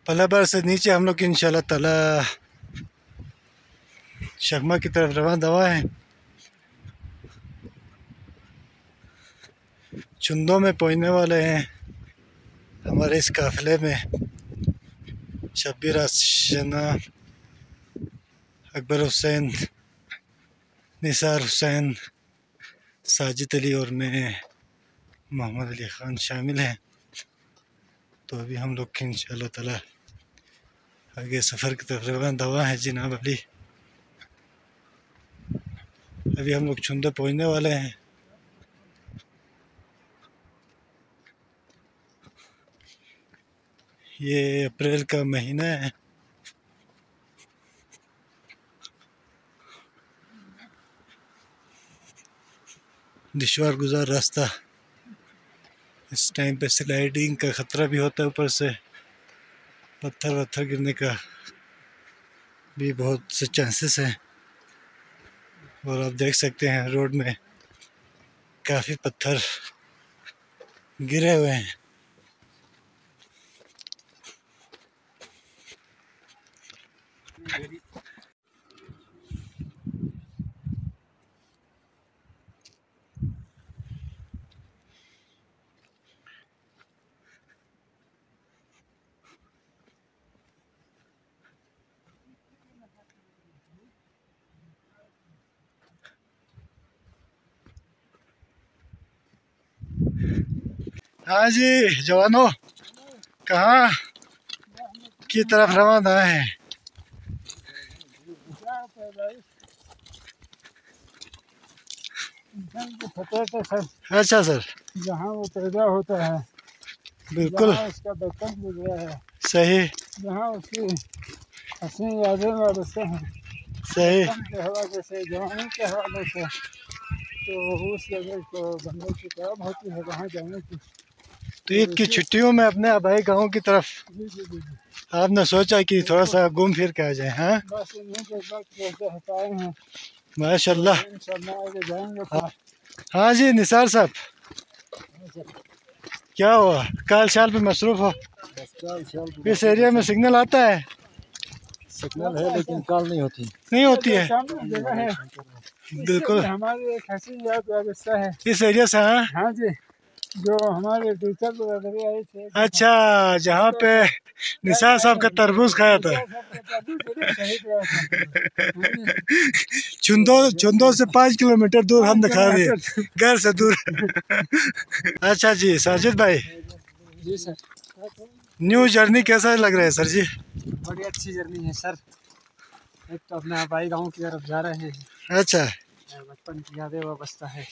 पलाबार से नीचे हम लोग इंशाल्लाह ताला शगमा की तरफ रवाना दवा है। चुंदों में पहुंचने वाले हैं हमारे इस काफिले में शब्बीर आशियाना, अकबर हुसैन, निसार हुसैन, साजिद अली और मैं मोहम्मद अली ख़ान शामिल हैं। तो अभी हम लोग इंशाअल्लाह ताला आगे सफ़र की तरफ रवाना दवा है जनाब अली। अभी हम लोग चुंदे पहुंचने वाले हैं। ये अप्रैल का महीना है। दुश्वार गुजार रास्ता, इस टाइम पे स्लाइडिंग का ख़तरा भी होता है, ऊपर से पत्थर वत्थर गिरने का भी बहुत से चांसेस हैं। और आप देख सकते हैं रोड में काफ़ी पत्थर गिरे हुए हैं। हाँ जी जवानों, कहाँ की तरफ रवाना है? अच्छा सर, जहाँ वो पैदा होता है, बिल्कुल उसका बचपन गुजरा है, सही जहाँ उसकी हसीन यादें वाबस्ते हैं सही। बचपन के हवाले से, जवानी के हवाले से, तो उस जगह को बनने की तलब होती है वहाँ जाने की। तो ईद की छुट्टियों में अपने आबाई गाँव की तरफ जी जी जी जी आपने सोचा कि थोड़ा सा घूम फिर के आ जाए? हाँ बस इन्हीं के वक्त हटाए हैं, माशाल्लाह। इंशाल्लाह आगे जाएंगे। हाँ जी निसार साहब, क्या हुआ? काल शाल पे मसरूफ हो? इस एरिया में सिग्नल आता है? सिग्नल है लेकिन कॉल नहीं होती, नहीं होती है जगह है। बिल्कुल। हमारी एक हसीन याद व्यवस्था है इस एरिया से? हाँ हाँ जी, जो हमारे टीचर वगैरह आए थे। अच्छा, जहाँ पे निसार साहब का तरबूज खाया था। चुंदो से 5 किलोमीटर दूर हम दिखा दिए, घर से दूर। अच्छा जी साजिद भाई, जी सर, न्यू जर्नी कैसा लग रहा है सर जी? बड़ी अच्छी जर्नी है सर। एक तो अपने आबाई गांव की तरफ जा रहे हैं। अच्छा, बचपन की यादें वाबस्ता है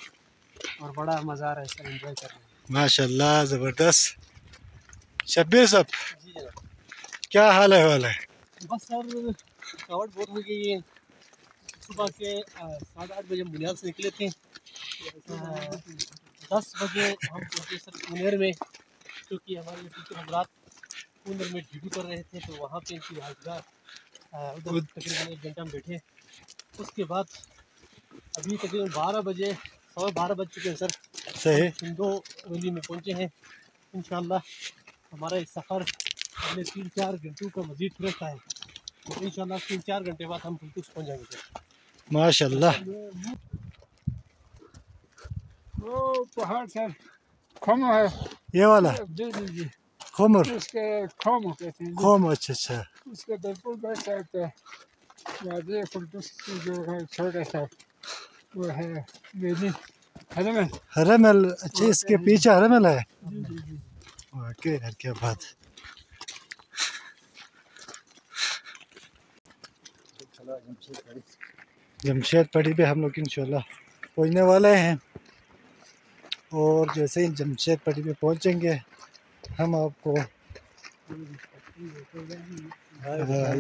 और बड़ा मज़ा आ रहा है सर, एंजॉय कर रहे हैं। माशाल्लाह ज़बरदस्त। शब्बीर साहब क्या हाल है वाला है? बस सर थकावट बहुत हो गई है। सुबह के 8:30 बजे बुनियाद से निकले थे। 10 बजे हम पहुँचे सर पुनेर में, क्योंकि हमारे टीचर हजरात पुनेर में ड्यूटी कर रहे थे, तो वहाँ पे इनकी हाजगार उधर तकरीबन 1 घंटा हम बैठे। उसके बाद अभी तकरीबन 12 बजे, 12:15 बज चुके हैं सर। सही। सिंधो वैली में पहुँचे हैं। इंशाल्लाह हमारा इस सफ़र अगले 3-4 घंटों का मज़ीद रहता है, तो इंशाल्लाह 3-4 घंटे बाद हम कुल्तुस पहुँच जाएंगे सर। माशाल्लाह। वो पहाड़ सर खोम है, ये वाला? जी जी जी, खोमर? उसके खोम कहते हैं। खोम, अच्छा अच्छा। उसके बिल्कुल बैक साइड पे वादी कुल्तुस की जो है छोटा सा वो है वेली हरमल। हरमल, अच्छा इसके पीछे हरमल है? जी जी जी। वाकई यार क्या बात है। जमशेद पड़ी पे हम लोग इंशाल्लाह पहुंचने वाले हैं, और जैसे ही जमशेद पड़ी पे पहुंचेंगे हम आपको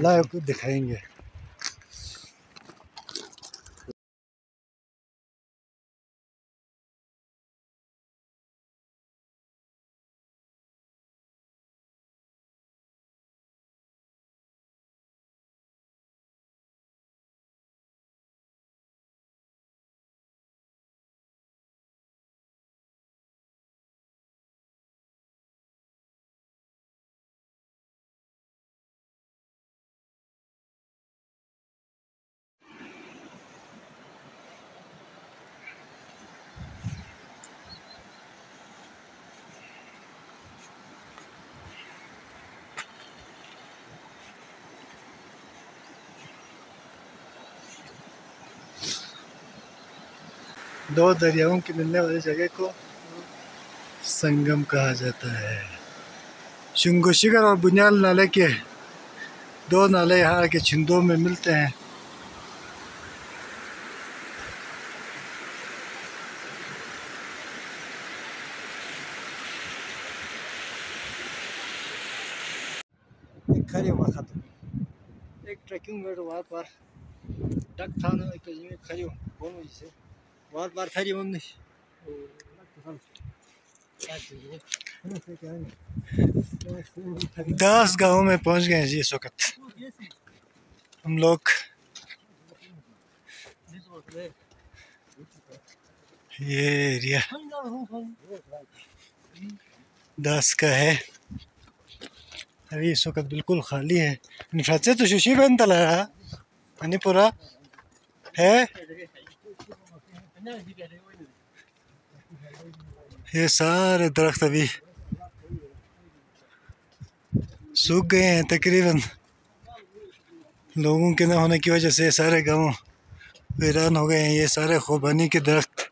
लाइव दिखाएंगे। दो दरियाओं के मिलने वाली जगह को संगम कहा जाता है। शुंगुशिगर और बुनियाल नाले के दो नाले यहाँ के छिंदों में मिलते हैं। एक ट्रेकिंग में वार पार डक था ना एक खरियो बोनो जिसे वार पार खरियो हमने 10 गाँव में पहुंच गए हैं जी इस वक्त हम लोग। ये एरिया 10 का है, अभी इस वक्त बिल्कुल खाली है। निफाचे तो सुशी बन तला रहा मणिपुरा है। ये सारे दरख्त अभी सूख गए हैं तकरीबन, लोगों के न होने की वजह से सारे गांव वीरान हो गए हैं। ये सारे खुबानी के दरख्त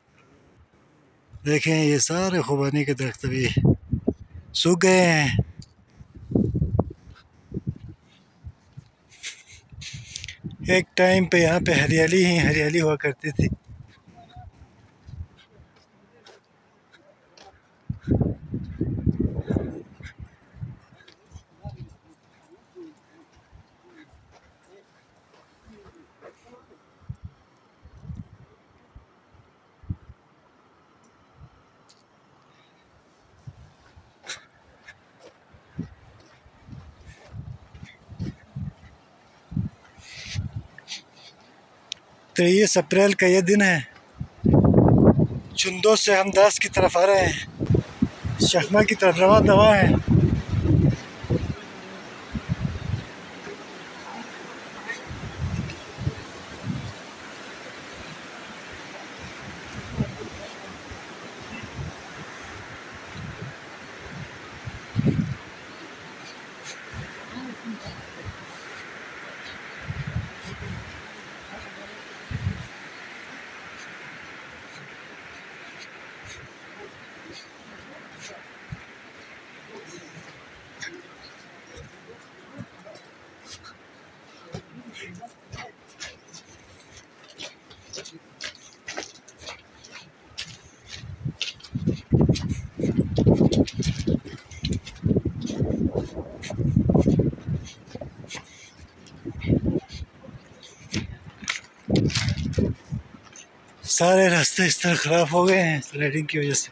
देखें, ये सारे खुबानी के दरख्त अभी सूख गए हैं। एक टाइम पे यहाँ पे हरियाली ही हरियाली हुआ करती थी। तो 23 अप्रैल का ये दिन है। चुंदो से हम 10 की तरफ आ रहे हैं, शखमा की तरफ रवा दवा है। सारे रास्ते इस तरह खराब हो गए हैं स्लाइडिंग की वजह से।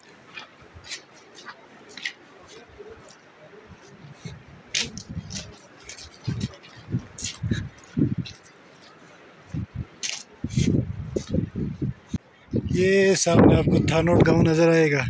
ये सामने आपको थानोट गांव नजर आएगा।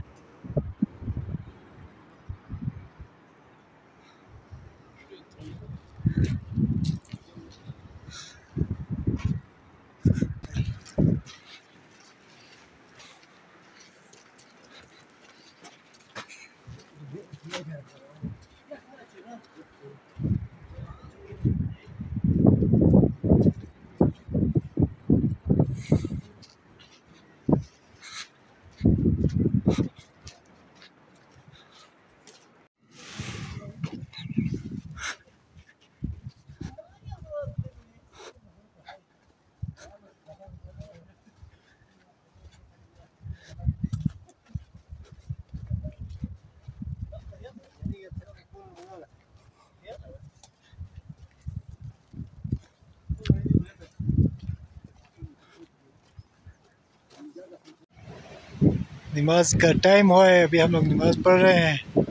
नमाज का टाइम हुआ है, अभी हम लोग नमाज पढ़ रहे हैं।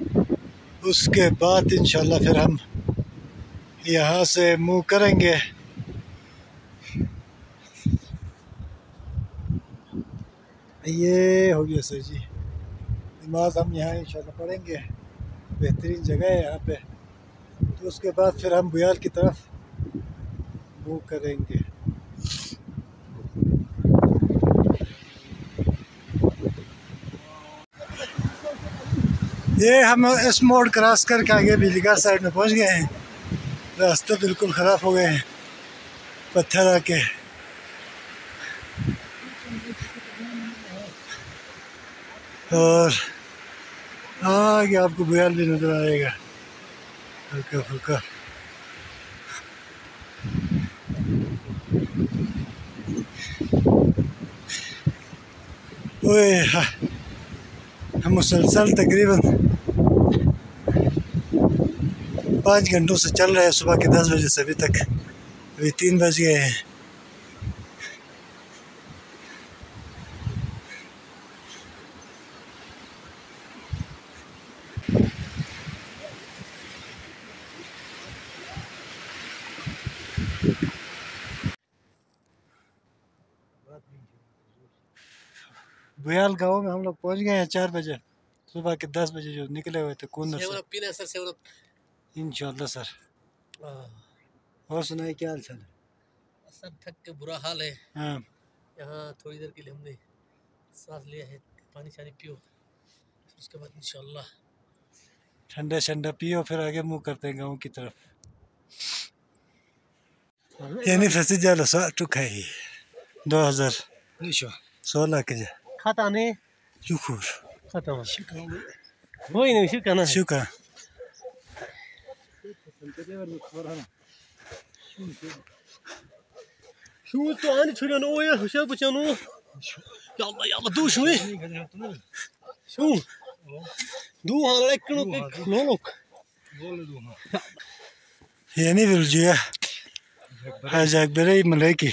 उसके बाद इंशाल्लाह फिर हम यहाँ से मूव करेंगे। ये हो गया सर जी, नमाज हम यहाँ इंशाल्लाह पढ़ेंगे। बेहतरीन जगह है यहाँ पे। तो उसके बाद फिर हम बुयाल की तरफ मूव करेंगे। ये हम इस मोड़ क्रॉस करके आगे बिजलीघाट साइड में पहुंच गए हैं। रास्ते बिल्कुल ख़राब हो गए हैं, पत्थर आके। और आगे आपको बुयाल भी नज़र आएगा हल्का फुल्का। ओए हम मुसलसल तकरीबन 5 घंटों से चल रहे हैं, सुबह के 10 बजे से अभी तक। अभी 3 बज गए हैं। बुयाल गांव में हम लोग पहुंच गए हैं 4 बजे। सुबह के 10 बजे जो निकले हुए थे कूनर से। इंशाल्लाह सर। और सुनाए क्या हाल चाल है? सर थक के बुरा हाल है। हाँ, यहाँ थोड़ी देर के लिए हमने सांस लिया है, पानी शानी पियो, फिर उसके बाद इंशाल्लाह ठंडा ठंडा पियो, फिर आगे मुंह करते हैं गाँव की तरफ। यानी फंसी जाला सा टुक है 2016 के जा खाता ने शुक्र खाता वही नहीं शुक्र ना शुक्र शू तो आने छुरी नो ये हुशा बचानो या अल्लाह दू शू शू दू हां लेकिन नो लोग यानी विलजिया हजाक बेरे मलेकी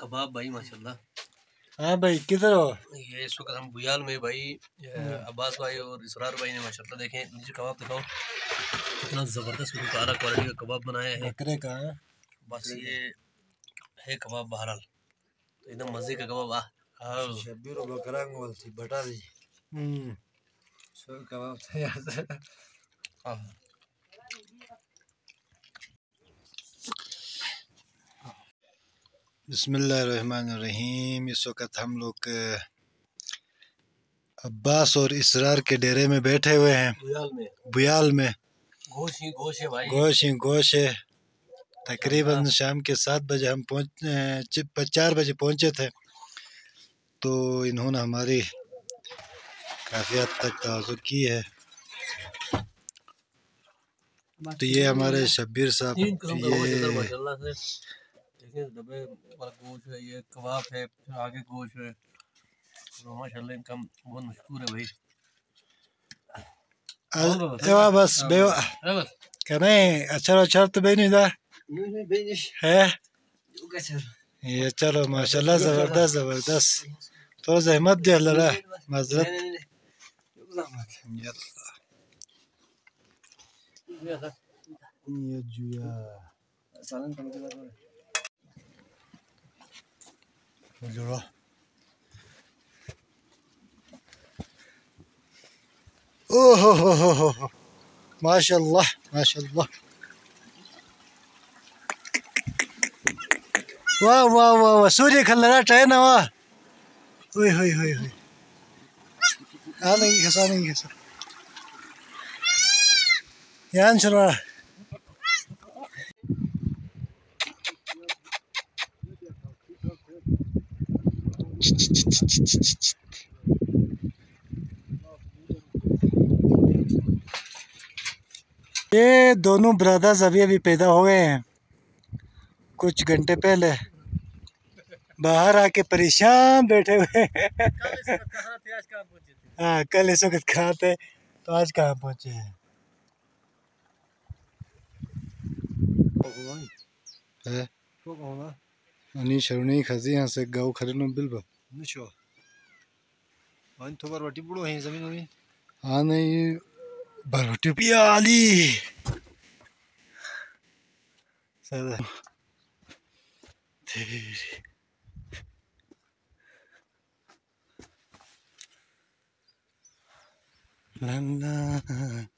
कबाब भाई माशाल्लाह। हाँ भाई किधर हो? ये इस वक्त हम बुयाल में भाई अब्बास भाई और इसरार भाई ने माशाल्लाह देखें नीचे कबाब दिखाओ कितना ज़बरदस्त आला क्वालिटी का कबाब बनाया है। बकरे का है बस ये है कबाब बहरहाल तो एकदम मज़े का कबाब। शब्बीर बकरा बोलती बटा दी सो कबाब तैयार है। बिस्मिल्लाहिर्रहमानिर्रहीम। इस वक्त हम लोग अब्बास और इसरार के डेरे में बैठे हुए हैं बुयाल में। गोश ही गोश है भाई, गोश ही गोश है। तकरीबन शाम के 7 बजे हम 4 बजे पहुंचे थे, तो इन्होंने हमारी काफ़ी हद तक तवज्जो की है। तो ये हमारे शब्बीर साहब, ये डब्बे वाला गोश्त है, ये कबाब है, फिर आगे गोश्त है, तो माशाल्लाह इनका बहुत मशहूर है भाई। बस बेवा कने अच्छा तो बेनी दा है ये। चलो माशाल्लाह जबरदस्त तो जहमत दे लरा माजरत ये जुया जोड़ा ओहो हो माशाल्लाह माशाल्लाह। वाह वाह वाह वाह सूर्य खल्लरा ट्रेन वाह हुई हुई हुई हुई नहीं खसा यान चला ये दोनों ब्रदर्स अभी पैदा हो गए हैं कुछ घंटे पहले। बाहर आके परेशान बैठे हुए हैं। हाँ कल इस वक्त कहाँ थे तो आज कहाँ पहुँचे हैं। अनी शरुनी खजी यहाँ से गाँव खरीदो बिल्बा वन तो बरबटी बुड़ो है जमीन जमीन हाँ नहीं बरबटी पियाली सदा लल्ला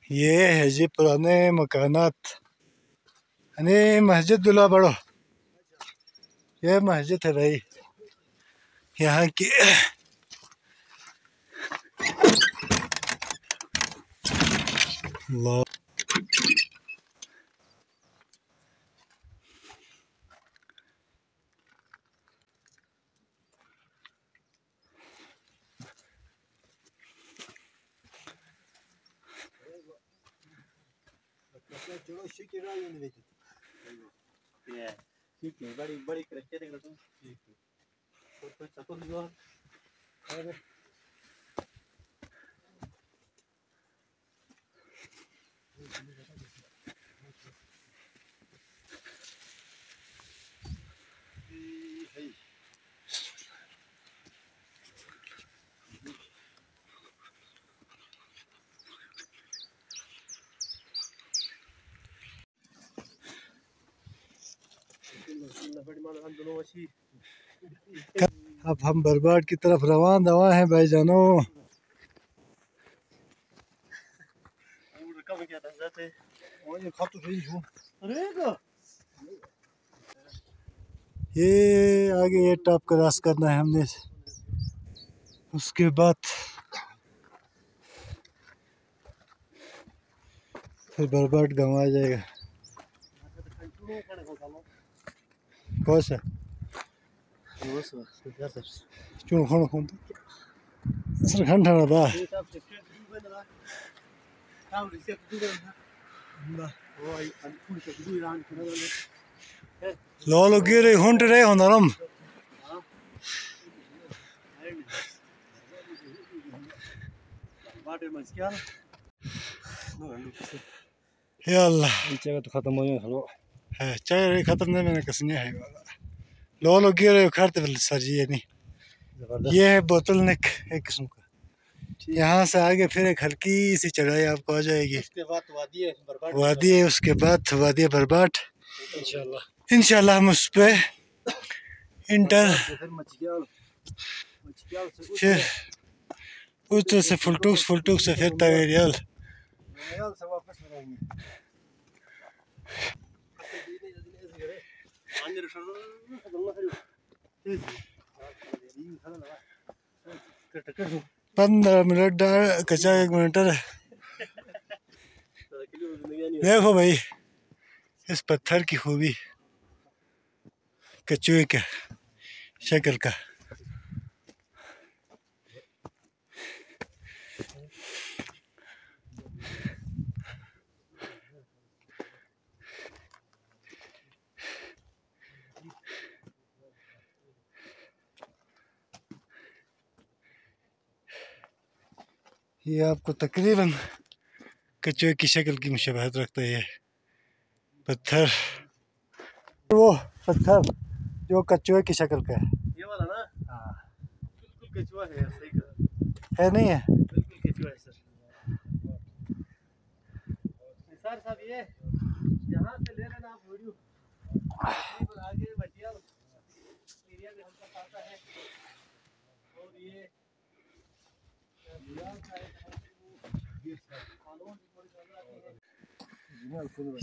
ये है जी पुराने मकानात अने मस्जिद दुला बड़ो ये मस्जिद है भाई यहाँ की अल्लाह चलो शिकी राय ने देखी ये शिकी बड़ी बड़ी करके देख लो तुम और कोई चक्कर नहीं हुआ अरे अब हम बरबाड की तरफ रवान दवा हैं भाईजानो ये आगे ये टॉप क्रॉस करना है हमने उसके बाद फिर बरबाड गाँव आ जाएगा कौन सा क्यों कौन कौन सर खंड ना था लोलो गिरे हुंट रे होनरम या अल्लाह जगह तो खत्म हो गया खलो है चाय खत्म नहीं मैंने कसने है लोलो गिरे खरते सर जी ये नहीं ये है बोतल नेक एक किस्म का यहाँ से आगे फिर एक हल्की सी चढ़ाई आपको आ जाएगी उसके बाद वादी है उसके बाद वादी बरबाट इंशाल्लाह हम उस पे इंटर फिर उधर से फुलटूक से फिर तवेरियल पंद्रह मिनट कचा 1 मिनट देखो भाई इस पत्थर की खूबी कचुए का शक्ल का ये आपको तकरीबन कचुए की शक्ल की मुशबहत रखता है पत्थर वो पत्थर जो कचुए की शक्ल का है ये वाला ना हाँ बिल्कुल केचुआ है सही कहा है नहीं है बिल्कुल केचुआ है सर निसार साहब ये यहाँ से ले लेना आप वीडियो आगे मटिया एरिया में हमका आता है और ये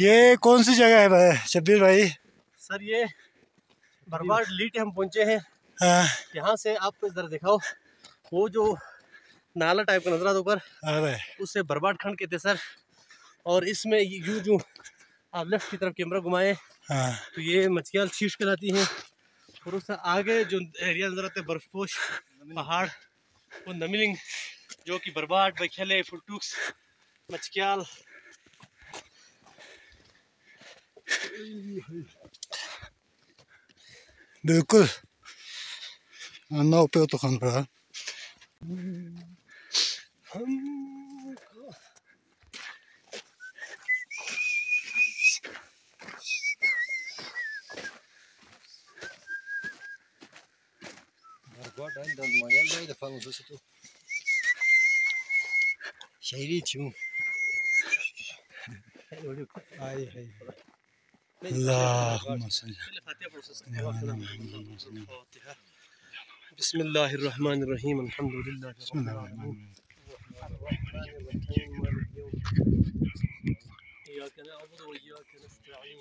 ये कौन सी जगह है भाई शब्बीर भाई सर ये बरबाड लीट हम पहुंचे हैं हाँ यहाँ से आपको इधर दिखाओ वो जो नाला टाइप का नजर आता ऊपर आ रहा है उससे बरबाड खंड कहते हैं सर और इसमें यूं जो आप लेफ्ट की तरफ कैमरा घुमाए हाँ तो ये मचकियाल शीश कहलाती हैं और उससे आगे जो एरिया नजर आते हैं बर्फपोश पहाड़ वो नमिलिंग जो कि बरबाड बखेले फुलटूक्स मचकियाल बिल्कुल अन्ना पे तो खान पड़ा शायरी छूं अल्लाहुम्मा सल्ली बिस्मिल्लाहिर्रहमानिर्रहीम अल्हम्दुलिल्लाहि रब्बिल आलमीन इय्याका नअबुदु व इय्याका नस्तईन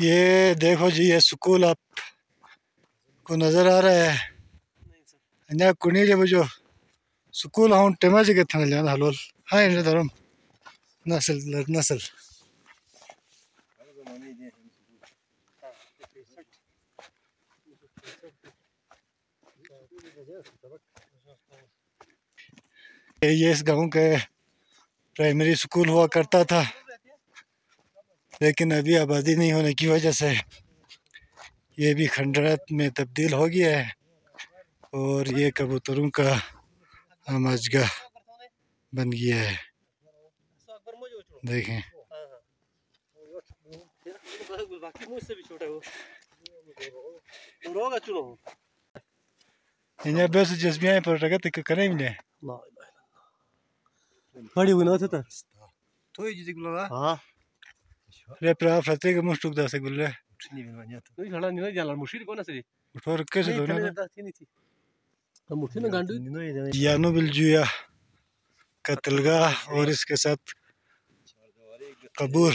ये देखो जी ये स्कूल आपको नजर आ रहा है अन्या कुनी जब जो स्कूल हम टेमा जगह था जाना हलोल हाँ इन धर्म नस्ल नस्ल ये इस गांव के प्राइमरी स्कूल हुआ करता था लेकिन अभी आबादी नहीं होने की वजह से ये भी खंडरात में तब्दील हो गया है और ये कबूतरों का आमाजगाह बन गया है देखें इन्हें बस जज्बियाँ पर रगत करें मिले बड़ी हुई ना था तो ये चीज़ गुलाब हाँ रे प्राप्त रहते के मुश्तुक दास गुल्ले नहीं बनवाया था नहीं खड़ा नहीं जाला मुश्किल कौन से और कैसे नहीं दोनों खड़े नहीं थी हम मुश्किल ना गांडू यानो बिलजुया कत्लगाह और इसके साथ कबूर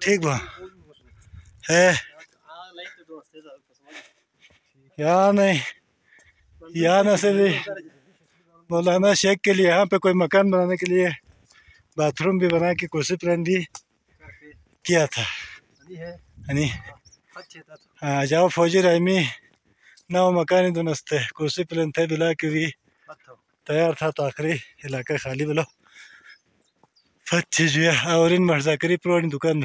ठीक बा है या नहीं से भी मौलाना शेख के लिए यहाँ पे कोई मकान बनाने के लिए बाथरूम भी बना के कुर्सी प्लान भी किया था नहीं हाँ जाओ फौजी रहमी ना वो मकान ही दुनस्ते कुर्सी प्लान थे बिला के भी तैयार था तो आखिरी इलाका खाली बोलो फच्चे जो है और इन मर्जाकरी पुरानी दुकान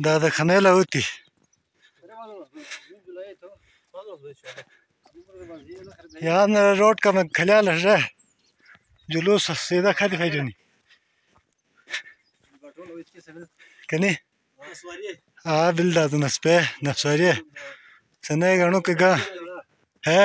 दादा खनेला होती यहाँ रोड का मैं खल्याल है जुलूस सीधा खाती फायजोनी कनी हाँ बिल दादू नस्पे नस्वारी सने गानों के गा है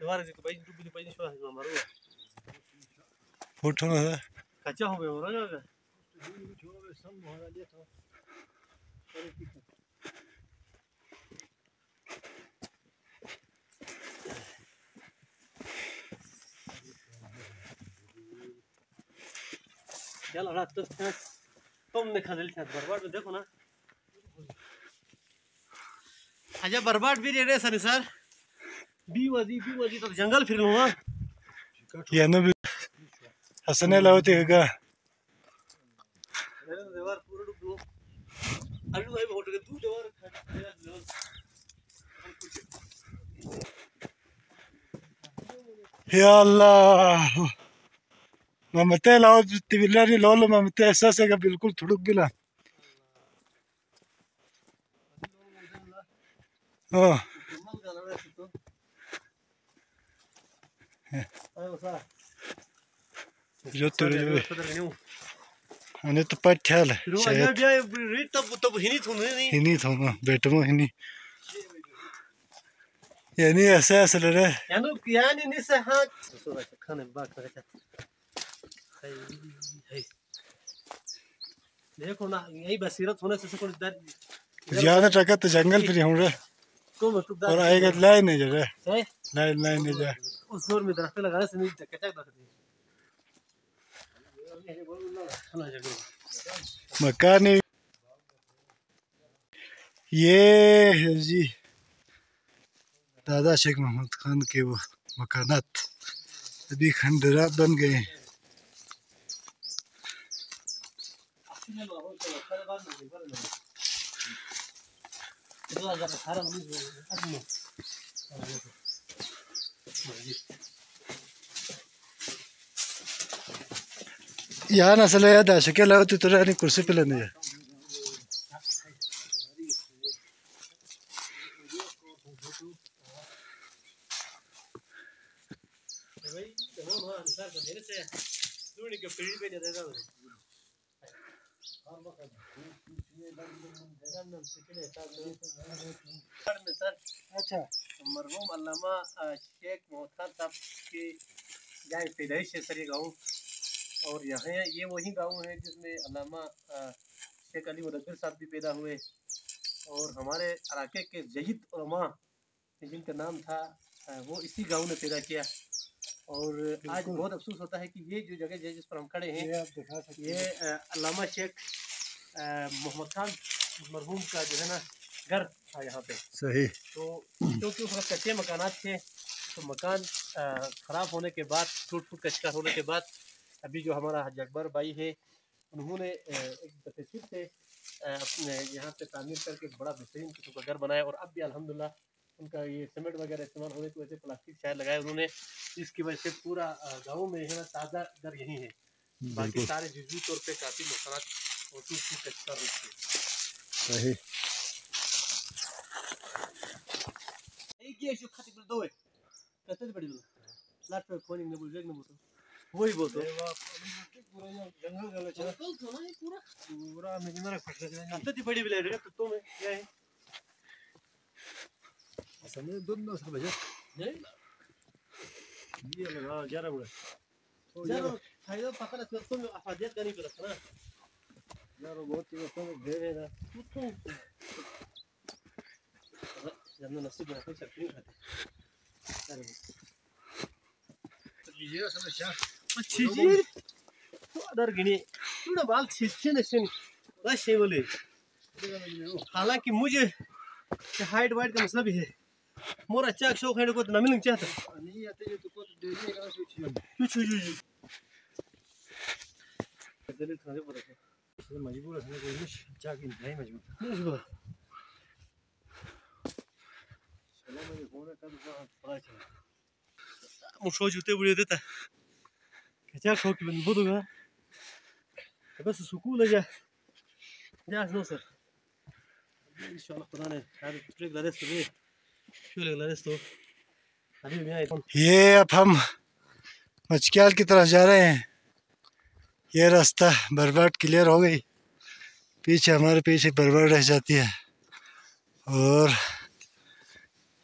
Tawar itu bayi itu beli bayi suah sama maru. Photo में Kacau hobe orang ada. चल रात तो तुमने खजल छत बर्बाद में देखो ना अच्छा बर्बाद भी रे सर सर बी वजी तो जंगल फिर लो ना ये ना भी हंसने लाओ तेगा अरे देवार पूरा डूब दो अरे भाई बहुत के तू देवार या अल्लाह ममते लाओ तिबिलानी लोलो ममते ऐसा से का बिल्कुल थुड़ुक गिला हाँ जो तेरे अने तो पट्याल शायद हिनी थोना बेटमो हिनी यानी ऐसा ऐसा लग रहा है यानी निसे हाँ खाने बात करें देखो ना यही बसीरत होने से कोई डर ज्यादा टका तो जंगल फिर हूँ रे को मतलब और आएगा लाइन नहीं जा रहा है लाइन लाइन नहीं जा उस दौर में दरख्त लगाने से नहीं कचक रखती मकान ये है जी दादा शेख मोहम्मद खान के वो मकानात अभी खंडरा बन गए यहाँ असल याद आ शके लाओ तो तेरा नहीं कुर्सी पे लेने जा अच्छा मरहूम अल्लामा शेख मोहम्मद खान साहब की यहाँ पैदाइश है सर ये गाँव और यहाँ ये वही गांव है जिसमें अल्लामा शेख अली मुदब्बिर साहब भी पैदा हुए और हमारे इलाके के जहीद उलमा जिनका नाम था वो इसी गांव ने पैदा किया और आज बहुत अफसोस होता है कि ये जो जगह है जिस पर हम खड़े हैं ये अल्लामा शेख मोहम्मद खान मरहूम का जो है ना घर था यहाँ पे सही तो क्योंकि उस वक्त कच्चे मकानात थे तो मकान ख़राब होने के बाद टूट फूट का शिकार होने के बाद अभी जो हमारा हज अकबर भाई है उन्होंने एक दफ़े फिर से अपने यहाँ पे तामीर करके बड़ा बेहतरीन किस्म का घर बनाया और अब भी अल्हम्दुलिल्लाह उनका ये सीमेंट वगैरह इस्तेमाल होने की वजह से प्लास्टिक शायद लगाए उन्होंने जिसकी वजह से पूरा गाँव में है ना ताज़ा घर यही है बाकी सारे जुज़वी तौर पर काफ़ी नुकसान और टूट फूट का शिकार होते हैं सही एक ये जो खाती दो है कहते बड़ी लाट पे फोन ने बोल न बोल वही बोल तो पूरा जंगल गला चला तो ना ये पूरा पूरा मेरा फट गया अंत बड़ी बिले रे कुत्तों में क्या है समय दोनों सब बजे नहीं ये लगा 11 बजे यार फायदा पता नहीं कुत्तों में अफादियत करनी पड़ता ना यार बहुत चीज़ तो दे रहे हैं कुत्तों जब नसीब में कोई चटनी खाते अरे ये समस्या अच्छी जी तो अदर गिनी थोड़ा बाल छीछे नशे बस ये बोले हालांकि मुझे हाइट वाइट का मसला भी है मोर अच्छा शौक है को तो नमी लग चाहता नहीं आते ये तो कुछ डेली का कुछ कुछ जी दलित खाने पड़ता है मजबूर है कोई नहीं जाके नहीं मजबूर मजबूर सलाम में फोन का तो पड़ा चला मुझे जूते बुढ़े देता क्या शौक बन बोलूँगा बस सुकून लगा जा नो सर इंशाल्लाह खुदा ने यार ट्रिक लगा दे क्यों लगा दे तो अभी मैं ये अब हम मचक्याल की तरफ जा रहे हैं ये रास्ता बर्बाद क्लियर हो गई पीछे हमारे पीछे बर्बाद रह जाती है और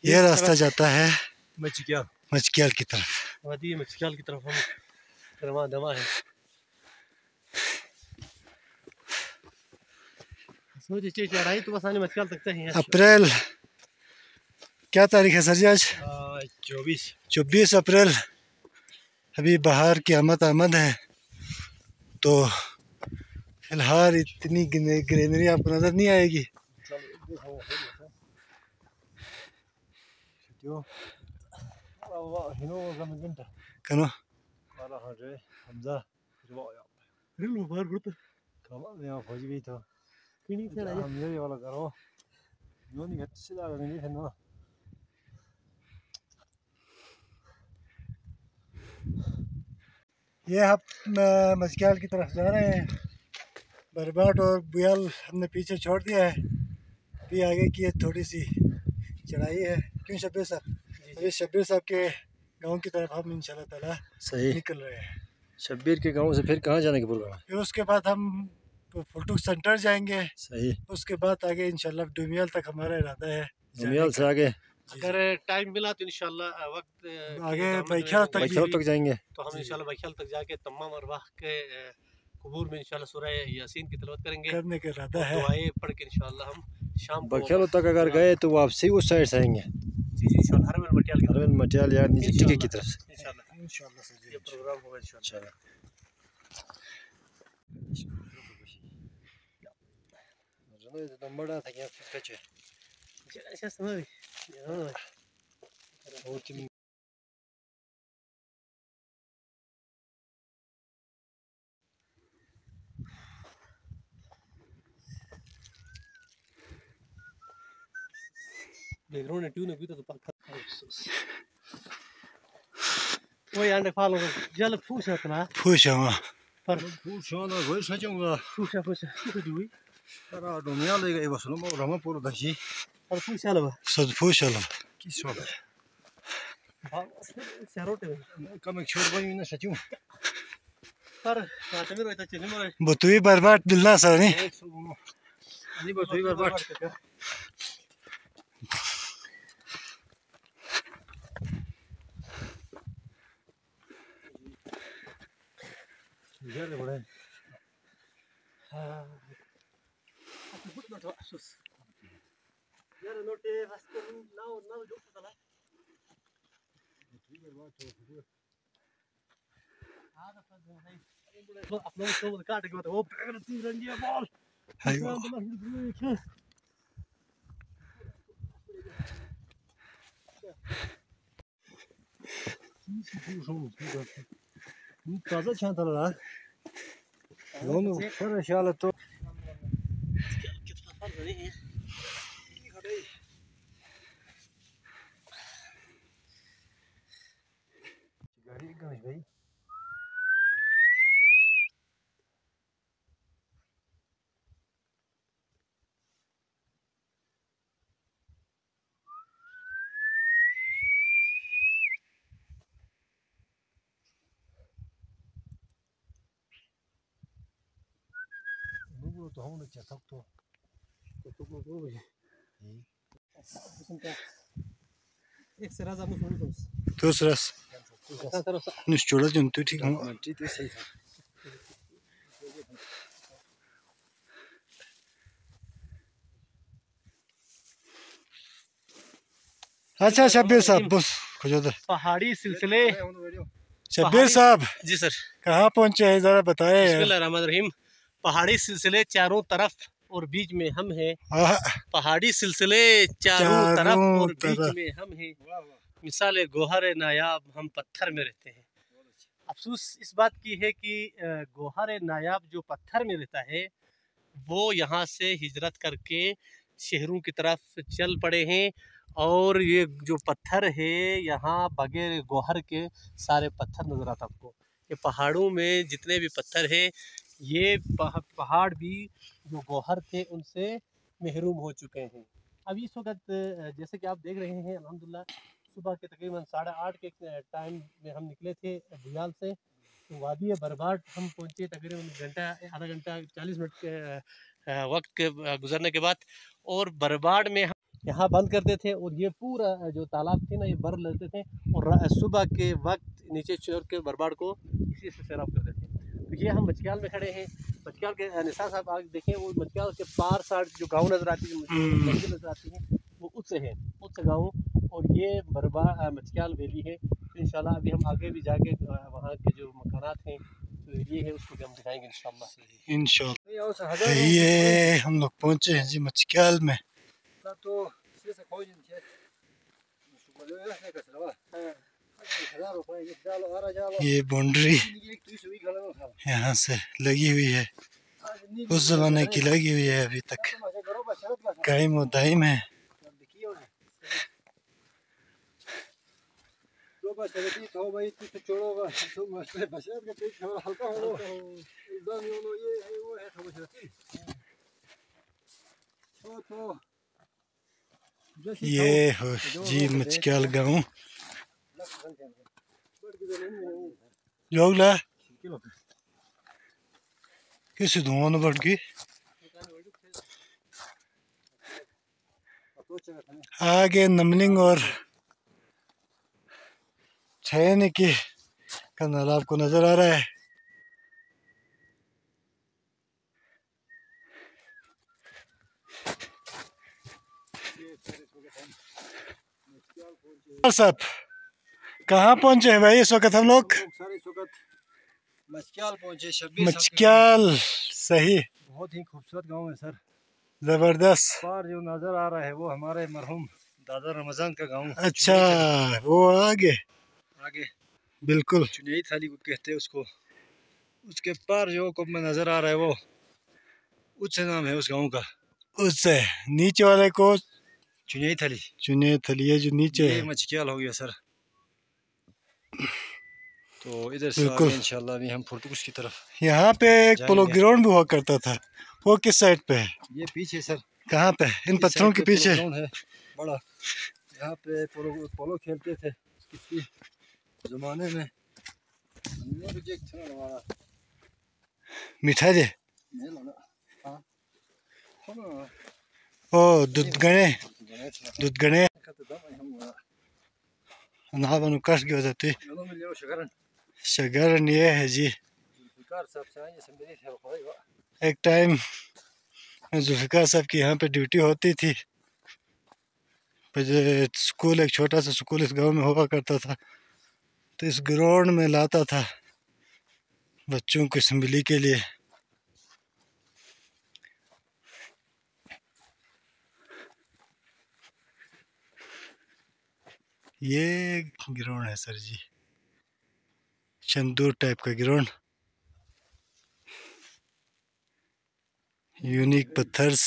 ये रास्ता जाता है मचक्याल मचकियाल की तरफ। वादी मचकियाल की तरफ हम रवा दवा है। सोच चढ़ाई तो बस आने मचकियाल तक ही है। अप्रैल क्या तारीख है सर जी आज? 24 अप्रैल। अभी बाहर की आमद है, तो फिलहाल इतनी ग्रीनरी आपको नज़र नहीं आएगी। कनो ये हम मचकियाल की तरफ जा रहे हैं। बरबाट और बुयाल हमने पीछे छोड़ दिया है। अभी आगे की थोड़ी सी चढ़ाई है। क्यों शब्बीर साहब? अभी शब्बीर साहब के गांव की तरफ हम इंशाल्लाह ताला सही निकल रहे हैं। शब्बीर के गांव से फिर कहाँ जाने की प्रोग्राम है? फिर उसके बाद हम फुलटुक सेंटर जाएंगे। सही। उसके बाद आगे इंशाल्लाह डुमियाल तक हमारा इरादा है। डुमियाल से आगे अगर टाइम मिला तो इंशाल्लाह वक्त आगे बैख्याल तक जाएंगे। तो हम इंशाल्लाह बैख्याल तक जाके तमाम अरवाह के कबूर में इंशाल्लाह सूरह यासीन की तिलावत करेंगे, करने का इरादा है। दुआएं पढ़ के इंशाल्लाह हम शाम को बैख्याल तक अगर गए तो वापसी उस साइड से आएंगे। जी जी इंशाल्लाह हरमन मटियाल यार नीचे टिके की तरफ से इंशाल्लाह ये प्रोग्राम होगा इंशाल्लाह। बैकग्राउंड ट्यून है तो पक्का वो यार फालो जल फूसा तना फूशा पर फूशा ना वही सचूंगा फूसा दुई पर डुमियाल ले गए बस नो रमा पूरा दशी और फूसा लवा सद फूशा किस वाला शरोटे कम एक छोड़ बनी ना सचूं पर रात में रोता चली मोरे बतुई बरबाट मिलना सर नहीं नहीं बस वही बात यार बड़े हाँ बुट नोट अफसोस यार नोटे वास्ते नाउ जो पता है अपना तो काट के वो तीन रंजिया बॉल ताज़ा छान था ना दोनों पर शाला तो कितना फर्क नहीं है गाड़ी गणेश भाई तो हम लोग चलते तो एक से राजा में सुनी तुम दूसरा निश्चोड़ा जनतु ठीक है मट्टी तो सही था अच्छा शब्बीर साहब बस पहाड़ी सिलसिले शब्बीर साहब जी सर कहाँ पहुँचे हैं जरा बताए यार। बिस्मिल्लाहिर्रहमानिर्रहीम पहाड़ी सिलसिले चारों तरफ और बीच में हम हैं पहाड़ी सिलसिले चारों तरफ और बीच में हम हैं मिसाल गोहर नायाब हम पत्थर में रहते हैं। अफसोस इस बात की है कि गोहर नायाब जो पत्थर में रहता है वो यहाँ से हिजरत करके शहरों की तरफ चल पड़े हैं और ये जो पत्थर है यहाँ बगैर गोहर के सारे पत्थर नज़र आता आपको। ये पहाड़ों में जितने भी पत्थर है ये पहाड़ भी जो गोहर थे उनसे महरूम हो चुके हैं। अब इस वक्त जैसे कि आप देख रहे हैं अल्हम्दुलिल्लाह सुबह के तकरीबन 8:30 के टाइम में हम निकले थे बुयाल से। तो वादी बरबाट हम पहुँचे तकरीबन आधा घंटा 40 मिनट के वक्त के गुजरने के बाद और बरबाट में यहाँ बंद करते थे और ये पूरा जो तालाब थे ना ये भर लेते थे और सुबह के वक्त नीचे छोड़ के बरबाड़ को इसी से सैराब करते थे। तो ये हम मचक्याल में खड़े हैं। मचक्याल के निसार साहब आगे देखें, वो मचक्याल के पार साइड जो गाँव नज़र आती है, मंदिर नज़र आती है, वो उससे है, उससे गाँव। और ये बरबाड़ मचक्याल वैली है। तो इंशाल्लाह अभी हम आगे भी जाके वहाँ के जो मकानात हैं जो एरिया है उसको भी हम दिखाएंगे इंशाल्लाह। ये हम लोग पहुँचे हैं जी मचक्याल में। ये बाउंड्री यहाँ से लगी हुई है, उस जमाने की लगी हुई है, अभी तक कायम व दायम है। ये हो जी मचक्याल गाँव जोगला किसी धुआं न बढ़ गई आगे नमलिंग और छैन की कनाल आपको नजर आ रहा है। सब कहाँ पहुँचे हैं भाई इस वक्त हम लोग? मचक्याल पहुँचे। मचक्याल सही, बहुत ही खूबसूरत गांव है सर, जबरदस्त। पार जो नजर आ रहा है वो हमारे मरहूम दादा रमजान का गांव। अच्छा वो आगे आगे बिल्कुल चुनियाई थाली को कहते हैं उसको। उसके पार जो को में नजर आ रहा है वो उससे नाम है उस गांव का। उससे नीचे वाले को चुनियाई थाली। चुनियाई थाली है जो नीचे ये है। मचक्याल हो गया सर। तो इधर से बिल्कुल इंशाल्लाह भी हम फुर्तुकुश की तरफ। यहाँ पे एक पोलो ग्राउंड भी हुआ करता था, वो किस साइड पे है? ये पीछे सर। कहाँ पे? इन पत्थरों के पीछे है बड़ा। यहाँ पे पोलो खेलते थे किसी जमाने में। मिठा जे ओ दूध गणे ना बनो कस गयो जाती शगरन ये है जी। एक टाइम जुल्फिकार साहब की यहाँ पे ड्यूटी होती थी। स्कूल एक छोटा सा स्कूल इस गांव में हुआ करता था, तो इस ग्राउंड में लाता था बच्चों को असेंबली के लिए। ये ग्राउंड है सर जी, चंदूर टाइप का ग्राउंड। यूनिक पत्थर्स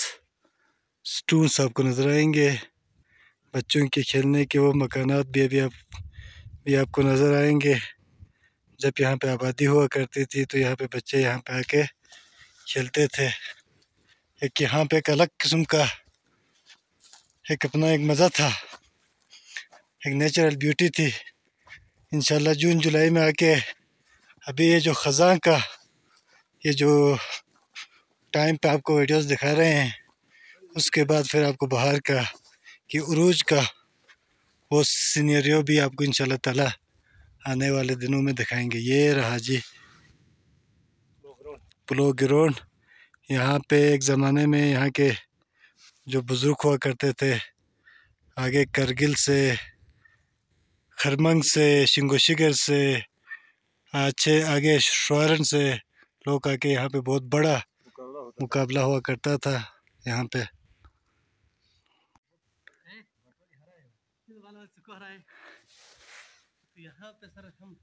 स्टून्स आपको नजर आएंगे। बच्चों के खेलने के वो मकानात भी आपको नजर आएंगे। जब यहाँ पे आबादी हुआ करती थी तो यहाँ पे बच्चे यहाँ पे आके खेलते थे। एक यहाँ पे एक अलग किस्म का एक अपना एक मज़ा था, एक नेचुरल ब्यूटी थी। इंशाल्लाह जून जुलाई में आके अभी ये जो ख़ज़ां का ये जो टाइम पे आपको वीडियोस दिखा रहे हैं, उसके बाद फिर आपको बाहर का कि उरूज का वो सीनरियो भी आपको इंशाल्लाह ताला आने वाले दिनों में दिखाएंगे। ये रहा जी पोलो ग्राउंड। यहाँ पे एक ज़माने में यहाँ के जो बुज़ुर्ग हुआ करते थे, आगे करगिल से, खरमंग से, शिंगोशिगर से, अच्छे आगे श्वारन से लोग आके यहाँ पे बहुत बड़ा मुकाबला हुआ करता था यहाँ पे। यहाँ पे सर हम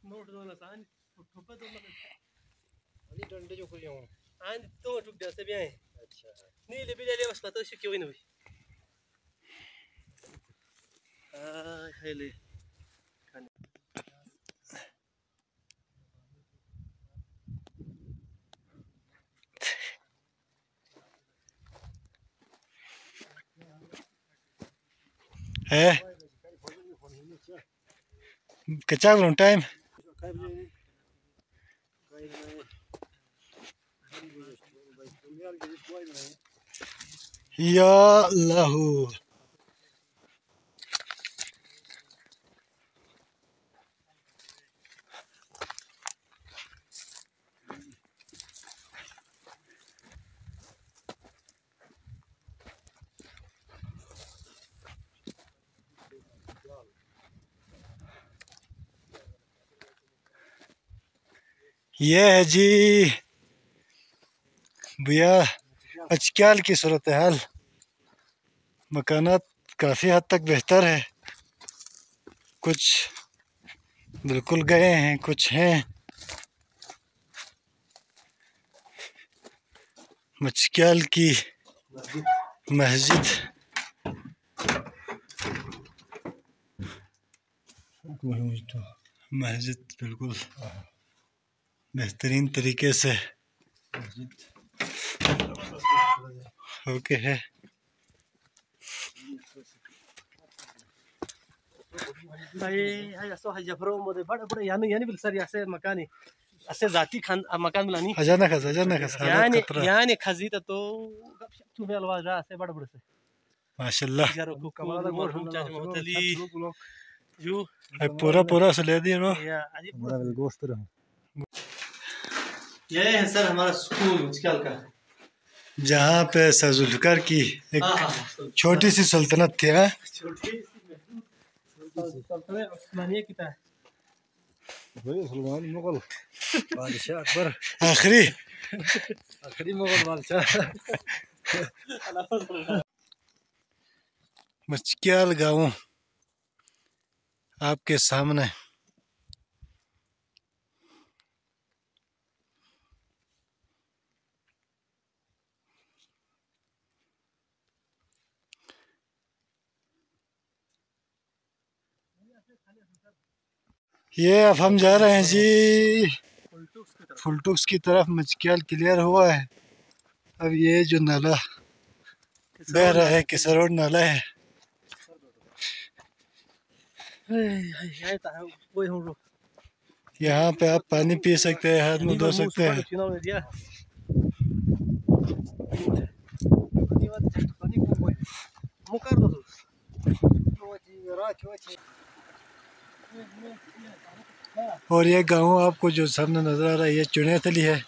नोट दो नसान ठोपा दो अनि डंडे जो कोई हो आन तो टुक जैसे भी आए। अच्छा नहीं ले भी ले बस पता है क्यों नहीं हुई। है ले है कच्चा टाइम या अल्लाह। ये है जी भैया अचक्याल की सूरत हाल। मकानात काफ़ी हद तक बेहतर है, कुछ बिल्कुल गए हैं, कुछ हैं। मचक्याल की मस्जिद बिल्कुल बेहतरीन तरीके से ओके है। यानी खजीता तो तुम्हें अलवाज रहा से बड़ा बड़ा से माशाल्लाह जो पूरा पूरा से ले दिया नो। ये है सर हमारा स्कूल मुश्किल का, जहाँ पे सर जुल्फिकार की एक छोटी सी सल्तनत थी। हाँ? मुगल बादशाह अकबर आखिरी मुगल बादशाह। मचक्याल गाँव आपके सामने। ये अब हम जा रहे हैं जी फुलटुक्स की तरफ। मचक्याल क्लियर हुआ है। अब ये जो नाला बह रहा है किसरोड नाला है। यहाँ पे आप पानी पी सकते हैं, हाथ मुँह धो सकते हैं। और ये गांव आपको जो सामने नजर आ रहा है ये चुनेथली है।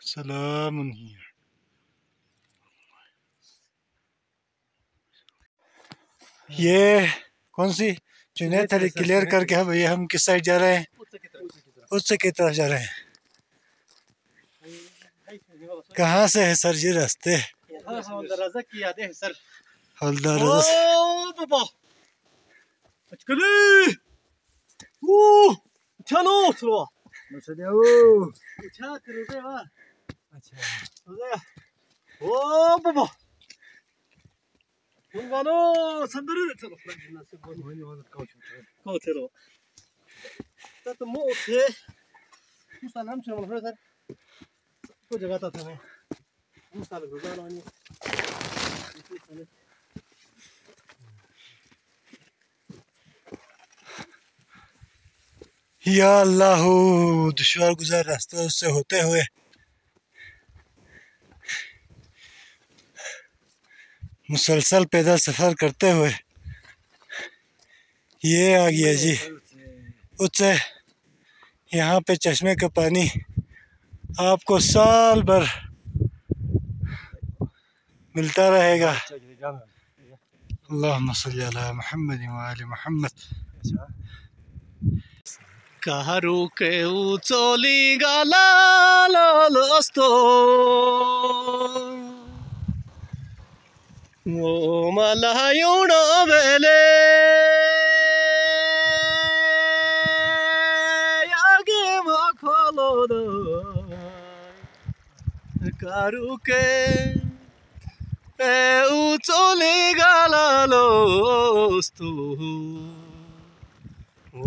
सलाम। ये कौन सी चुनेथली क्लियर करके हम भैया हम किस साइड जा रहे हैं? उत्सव की तरफ जा रहे हैं। कहाँ से है सर जी रास्ते? हवलदार की यादें हैं सर। हवलदार बाबा चलो चलो ओ बाबा गानो संदर चलो चलो तो मो थे सलाम सुनो सर को जगह था मैं साल गुजारो नहीं। या अल्लाह, दुश्वार गुजार रास्ता उससे होते हुए मुसलसल पैदल सफ़र करते हुए ये आ गया जी उससे। यहाँ पे चश्मे का पानी आपको साल भर मिलता रहेगा। अल्लाहुम्मा सल्ली अला मुहम्मद व आलि मुहम्मद। कहरू के चली गाला लस्तो ओ मला एउटा बेले karuke e utsoli galalostu o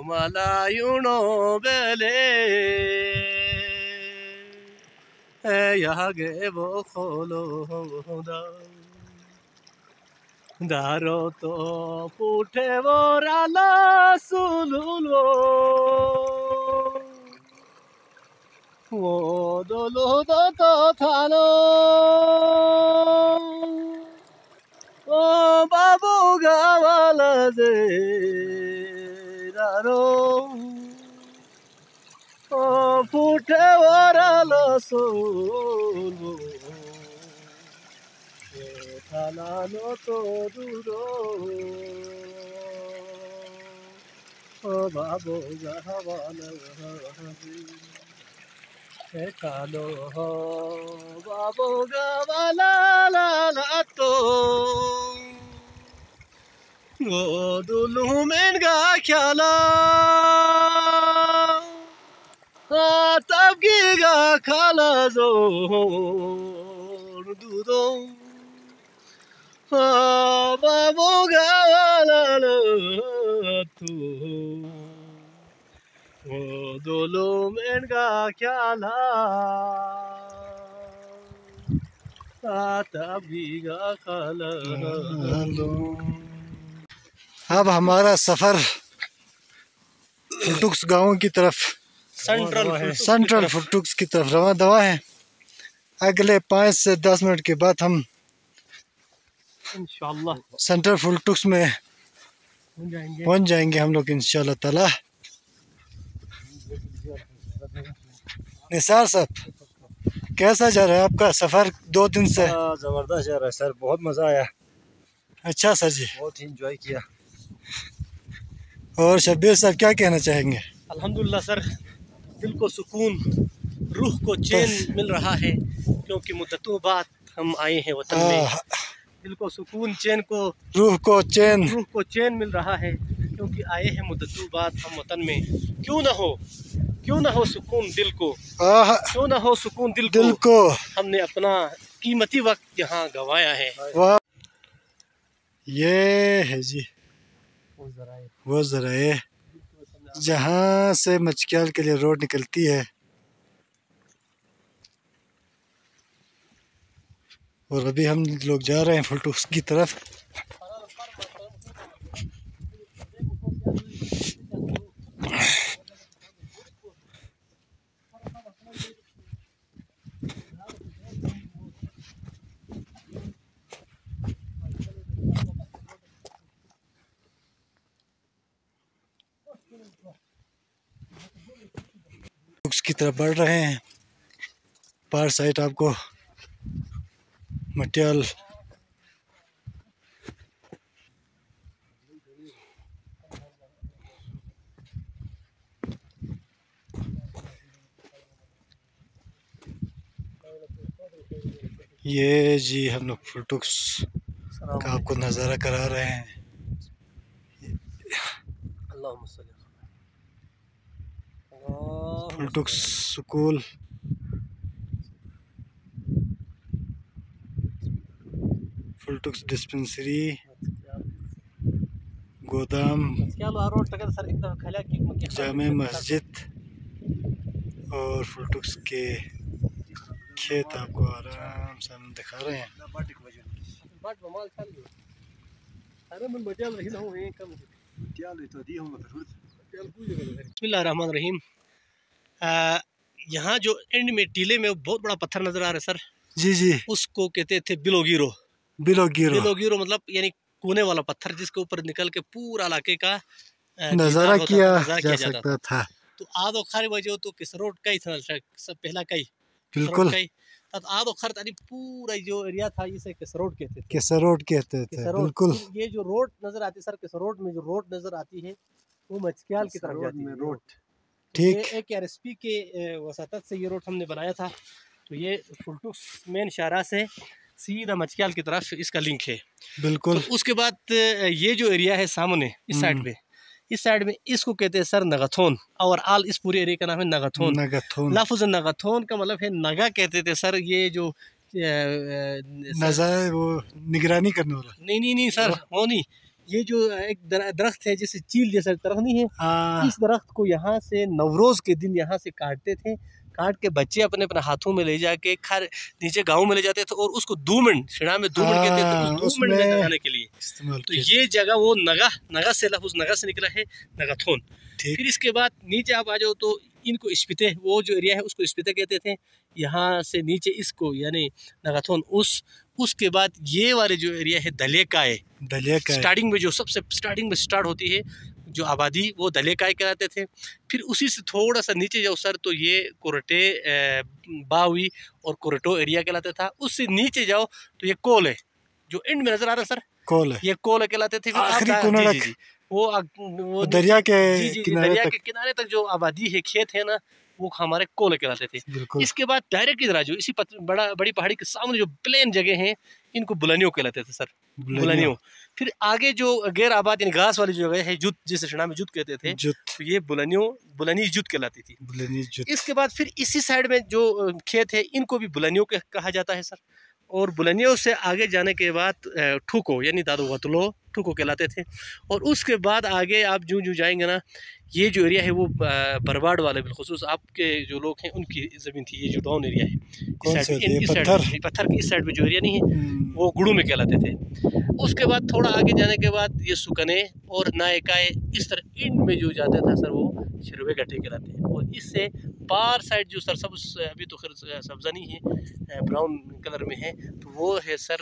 malayuno bele e yage bo kholoda daro to pute vorala sululo o dolo to thalo o babu gawala de daro o pute vorala sululo Talano todo o babo gawana e kalo babo gawana la la to o dulu men ga khala tab gi ga khala zo dudo babu gawala tu o dolo menga kyala atabiga khala अब हमारा सफ़र फुलटुक्स गांव की तरफ central फुलटुक्स की तरफ रवा दवा है। अगले 5 से 10 मिनट के बाद हम इंशाल्लाह सेंट्रल फुलटुक्स में पहुंच जाएंगे हम लोग इंशाल्लाह ताला। निसार साहब, कैसा जा रहा है आपका सफ़र 2 दिन से? ज़बरदस्त जा रहा है सर, बहुत मज़ा आया। अच्छा सर जी, बहुत ही इंजॉय किया। और शब्बीर साहब क्या कहना चाहेंगे? अल्हम्दुलिल्लाह सर, दिल को सुकून, रूह को चैन मिल रहा है क्योंकि मुद्दतों बाद हम आए हैं वतन में। दिल को सुकून, चैन को रूह को चैन मिल रहा है क्योंकि आए हैं मुद्दतों बाद हम वतन में। क्यों ना हो सुकून दिल को, क्यों ना हो सुकून दिल को, हमने अपना कीमती वक्त यहाँ गंवाया है। वाह, ये है जी वो ज़राए जहाँ से मचक्याल के लिए रोड निकलती है और अभी हम लोग जा रहे हैं फुलटुक्स की तरफ। की तरफ बढ़ रहे हैं। पार साइड आपको मटियाल ये जी हम लोग फुलटुक्स का आपको नज़ारा करा रहे हैं। फुलटुक्स स्कूल, फुलटुक्स डिस्पेंसरी, गोदाम, जामे मस्जिद और फुलटुक्स के खेत आपको आराम से हम दिखा रहे हैं। बिस्मिल्लाहिर्रहमानिर्रहीम। यहाँ जो एंड में टीले में बहुत बड़ा पत्थर नजर आ रहा है सर, जी जी, उसको कहते थे बिलोगीरो। बिलोगीरो मतलब यानी कोने वाला पत्थर जिसके ऊपर निकल के पूरा इलाके का नजारा किया जा सकता था। तो आदो खारे बजे तो किसरोड का ही था सब पहला का ही, बिल्कुल आदो खर तारी पूरा जो एरिया था इसे किसरोड कहते थे। किसरोड कहते थे, बिल्कुल। ये जो रोड नजर आती है सर, किसरोड में जो रोड नजर आती है वो मचक्याल की तरफ जाती है रोड। ठीक, एक आरएसपी के वसातत से ये रोड हमने बनाया था। तो ये फुलटुक्स मेन शाहरा से सीधा मचक्याल की तरफ इसका लिंक है, बिल्कुल। तो उसके बाद ये जो एरिया है सामने इस साइड पे, इस साइड में इसको कहते हैं सर नगाथोन, और आल इस पूरे एरिया का नाम है नगाथोन। नगाथोन लफ्ज़ नगाथोन का मतलब है नगा कहते थे सर, ये जो नज़ारे वो निगरानी करने वाला। नहीं सर, वो नहीं, ये जो एक दरख्त है जैसे चील जैसा दरख्त नहीं है, इस दरख्त को यहाँ से नवरोज के दिन यहाँ से काटते थे, काट के बच्चे अपने अपने हाथों में ले जाके खर नीचे गांव में ले जाते थे, और उसको दूमन शिणा में दूमन कहते थे, उस दूमन में लगाने के लिए। तो ये जगह वो नगा से लफ्ज़ नगा से निकला है, नगाथोन। फिर इसके बाद नीचे आप आ जाओ तो इनको इस्पिते, वो जो एरिया है उसको इस्पिते कहते थे। यहाँ से नीचे इसको यानी नगाथोन, उसके बाद ये वाले जो एरिया है दलेकाय, स्टार्टिंग में जो सबसे स्टार्टिंग में स्टार्ट होती है जो आबादी, वो दलेकाय कहलाते थे। फिर उसी से थोड़ा सा नीचे जाओ सर तो ये कोरटे बावी और कोरटो एरिया कहलाता था। उससे नीचे जाओ तो ये कोल है जो एंड में नजर आ रहा है सर, कोल है, ये कोल कहलाते थे। फिर वो दरिया के किनारे तक जो आबादी है, खेत है ना, वो हमारे कोल कहलाते थे। इसके बाद डायरेक्ट इधर आ जाओ, इसी बड़ी पहाड़ी के सामने जो प्लेन जगह हैं, इनको बुलनियों कहलाते थे सर, बुलनियों। फिर आगे जो गैर आबाद यानी घास वाली जगह है, जुत जिसे शिणा में जुत कहते थे, तो ये बुलनी जुत कहलाती थी। इसके बाद फिर इसी साइड में जो खेत है, इनको भी बुलनियों कहा जाता है सर। और बुलनियों से आगे जाने के बाद ठुको यानी दादो वतलो ठुको कहलाते थे। और उसके बाद आगे आप जो जाएंगे ना, ये जो एरिया है वो बरवाड़ वाले बिलखुसूस आपके जो लोग हैं उनकी ज़मीन थी। ये जो डाउन एरिया है, पत्थर की इस साइड में जो एरिया नहीं है वो गुड़ू में कहलाते थे। उसके बाद थोड़ा आगे जाने के बाद ये सुकने और नायकाए इस तरह इन में जो जाते था सर, वो शिरवे गट्टे कहलाते हैं। और इससे पार साइड जो सर सब अभी तो खैर सब्जा नहीं है, ब्राउन कलर में है, तो वो है सर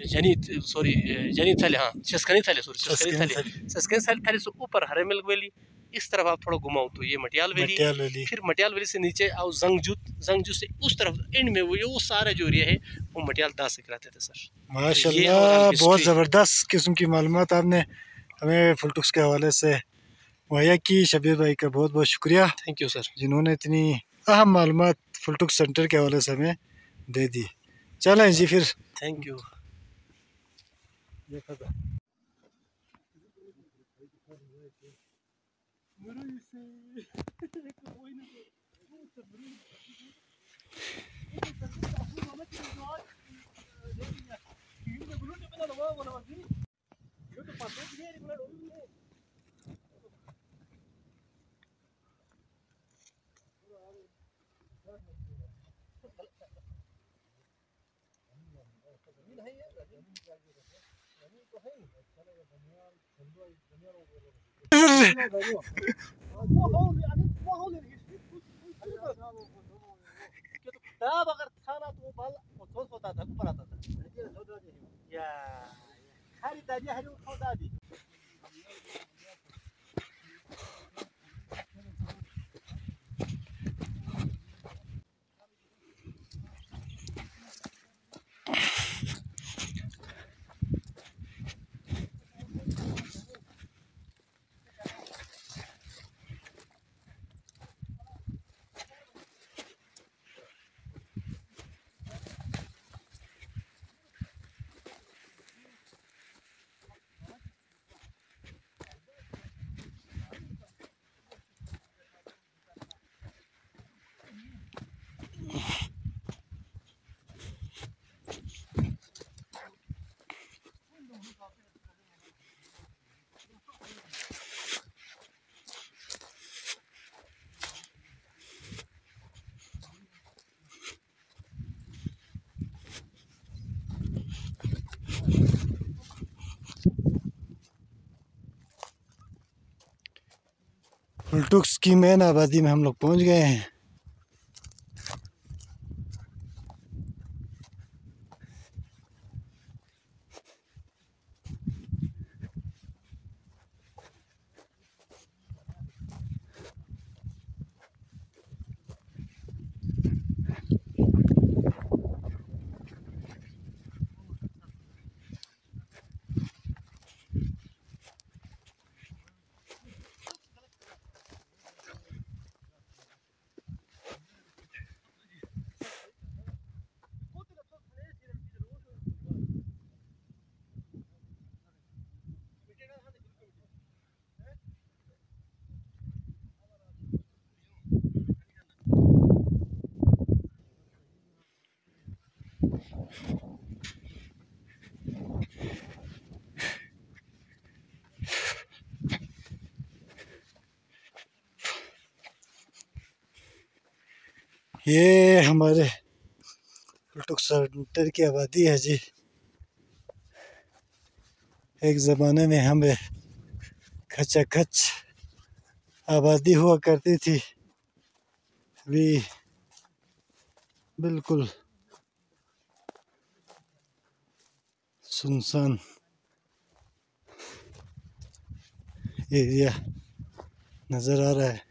जनी थले, हाँ शस्कनी थले, शस्कनी थले से ऊपर हरे मिल्क वैली। इस तरफ आप थोड़ा घुमाओ तो ये मटियाल वैली, फिर मटियाल वैली से नीचे आओ जंगजूत से उस तरफ एंड में वो सारा जो एरिया है वो मटियाल दास से कराते थे सर। माशाल्लाह, बहुत ज़बरदस्त किस्म की मालूमात आपने हमें फुलटुक्स के हवाले से मुहैया की। शबीर भाई का बहुत बहुत शुक्रिया, थैंक यू सर, जिन्होंने इतनी अहम मालूमात फुलटुक्स सेंटर के हवाले से हमें दे दी। चलें जी फिर, थैंक यू। अगर था ना तो वो बाल होता था, ऊपर आता था या खाली दादी हरी उठाओ दादी। फुलटुक्स की मेन आबादी में हम लोग पहुंच गए हैं। ये हमारे फुलटुक सेंटर की आबादी है जी। एक ज़माने में हमें खचाखच आबादी हुआ करती थी, अभी बिल्कुल सुनसान एरिया नज़र आ रहा है।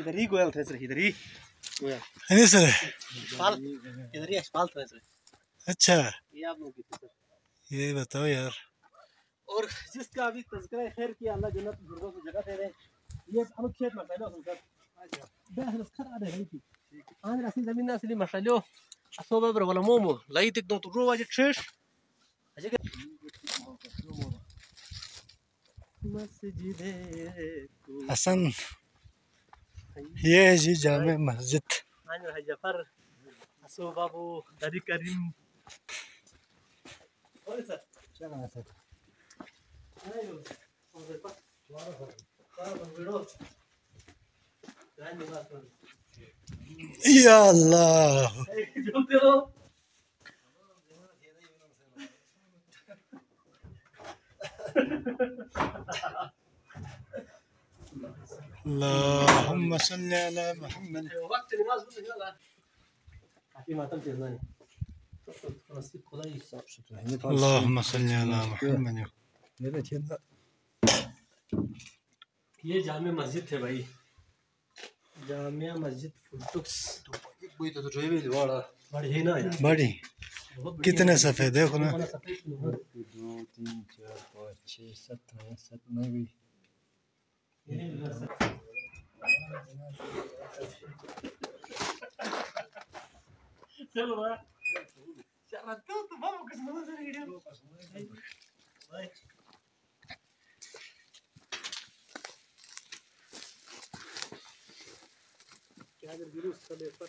इधर ही गोयल थे सर, इधर ही गोयल है सर। अस्पताल, इधर ही अस्पताल थे सर। अच्छा, ये आप लोग की थी सर। ये बताओ यार। और जिसका अभी तज़किरा खैर किया, अल्लाह जन्नत बुजुर्गों को जगह दे दे। ये अनुच्छेद मसाइलों सर बहस खड़ा दे रही थी आज रास्ते ज़मीन असली मसाइलों असोबा बर वाला मोमो लाई तक दो तो रोवा जे ट्रेश अजय मस्जिद हसन, ये है जी जामे मस्जिद। आज है जफर असो बाबू दादी करीम और सर चला सर। आयो और पर वीडियो या अल्लाह, अल्लाहुम्मा सल्ली अला मुहम्मद। वक्त नमाज बोलने वाला आखिर मातम चलना है तो नसीब खुदा ही साफ सुथरा है। अल्लाहुम्मा सल्ली अला मुहम्मद। ये जामे मस्जिद थे भाई, जामिया मस्जिद फुलटुक्स। कोई तो जो भी बड़ा बड़ी है ना यार, बड़ी कितने सफ़े देखो ना। 2 3 4 5 6 7 7 9 भी चलो भाई चलो तो बाबू किस मजा से वीडियो भाई क्या अगर वीडियो समय पर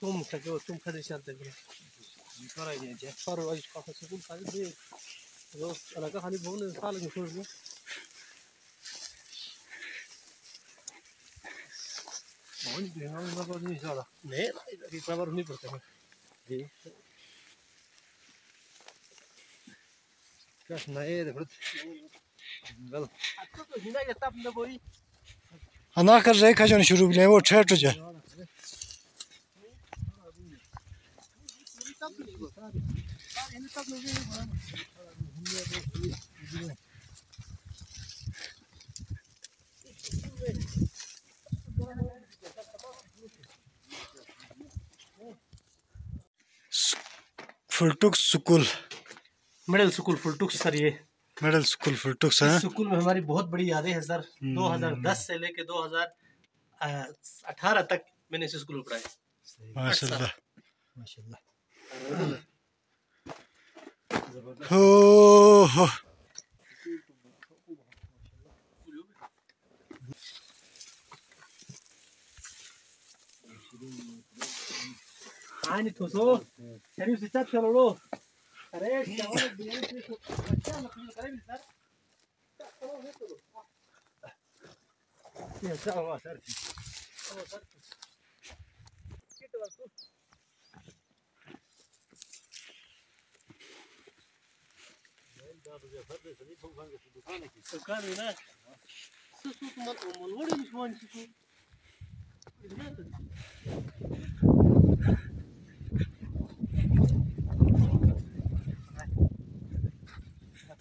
तुम क्या तुम खड़े चलते हो पर आई है पर आई काफी सुकून खाली दे रोज अलग खाली बोलने साल में छोड़ दो नहीं देना ना बात नहीं ज्यादा नहीं इतना बार नहीं पड़ता है जी क्या नए देखो गल अच्छा तो हिना ये तब न बोई अना कर रहे खजन शुरू भी वो ठहर जा। फुलटुक स्कूल, मिडिल स्कूल फुलटुक सर, ये मिडिल स्कूल फुलटुक है। स्कूल में हमारी बहुत बड़ी यादें हैं सर। 2010 से लेके 2018 तक मैंने इस स्कूल में पढ़ाया। माशाल्लाह माशाल्लाह हो हो। आनी तो सो शरीफ से चट चलो लो अरे चावल बिरयानी से अच्छा मतलब करे भी सर चलो है तो ये चलो सर ओ सर किट वाला दुकान है ना सुसु मत मोल वड़ी मत सुसु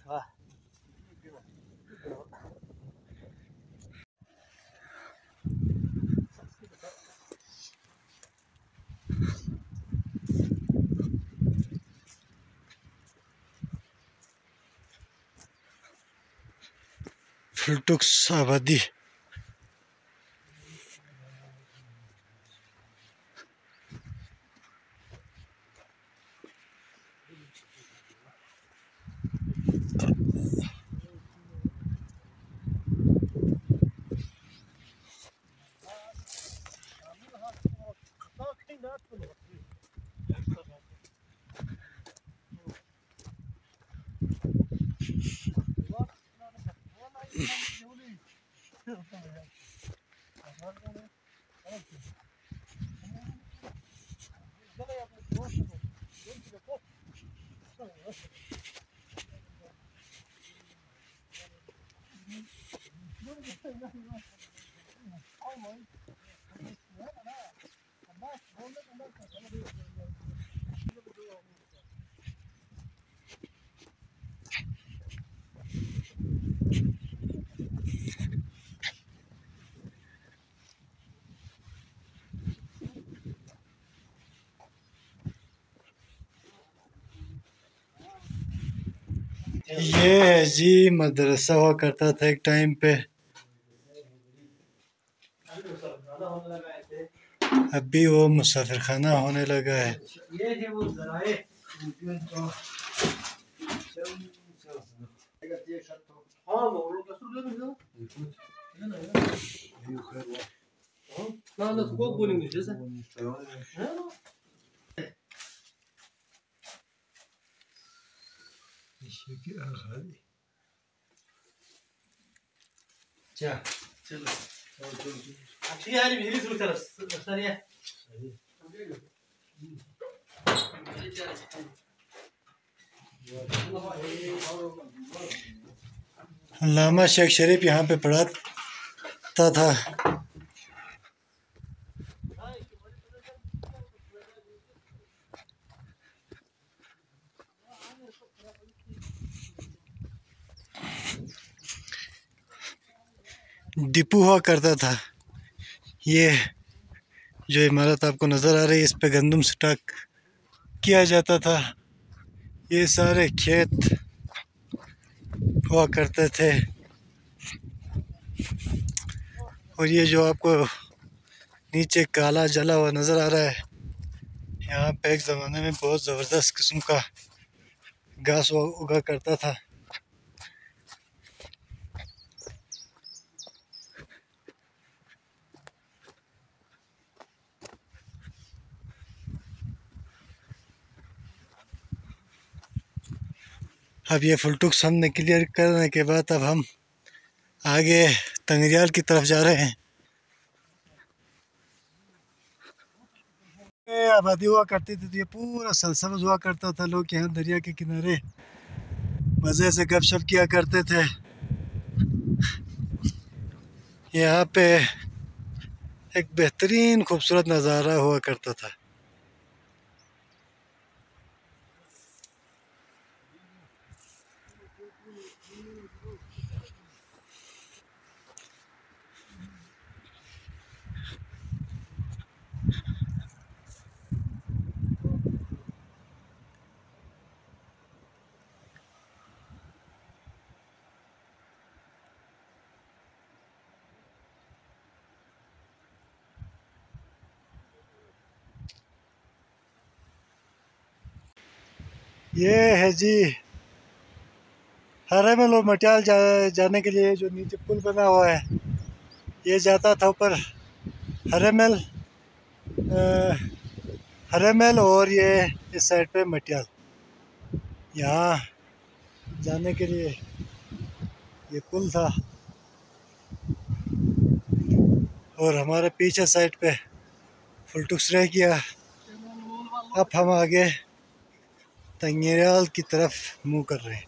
वाह फुलटुक्स आबादी। ये है जी मदरसा हुआ करता था एक टाइम पे, अभी वो मुसाफिर खाना होने लगा है। ये है वो जराए हाँ वो लोग कसर ले मिल ना ना को बोलेंगे जैसे है ना क्या चलो अच्छी है नहीं मेरी सुन तरफ सर ये अल्लामा शेख शरीफ यहाँ पे पढ़ाता था। डिपो हुआ करता था। ये जो इमारत आपको नज़र आ रही है, इस पे गंदम स्टॉक किया जाता था। ये सारे खेत हुआ करते थे। और ये जो आपको नीचे काला जला हुआ नज़र आ रहा है, यहाँ पे एक ज़माने में बहुत ज़बरदस्त किस्म का घास उगा करता था। अब ये फुलटुक्स हमने क्लियर करने के बाद अब हम आगे तंगरियाल की तरफ जा रहे हैं। ये आबादी हुआ करती थी, तो ये पूरा सलसबज हुआ करता था। लोग यहाँ दरिया के किनारे मज़े से गपशप किया करते थे। यहाँ पे एक बेहतरीन खूबसूरत नज़ारा हुआ करता था। ये है जी हरेमल और मटियाल जाने के लिए जो नीचे पुल बना हुआ है, ये जाता था ऊपर हरेमल हरेमल और ये इस साइड पे मटियाल। यहाँ जाने के लिए ये पुल था और हमारे पीछे साइड पे फुलटुक्स रह गया। अब हम आगे तंगरियाल की तरफ मुँह कर रहे हैं।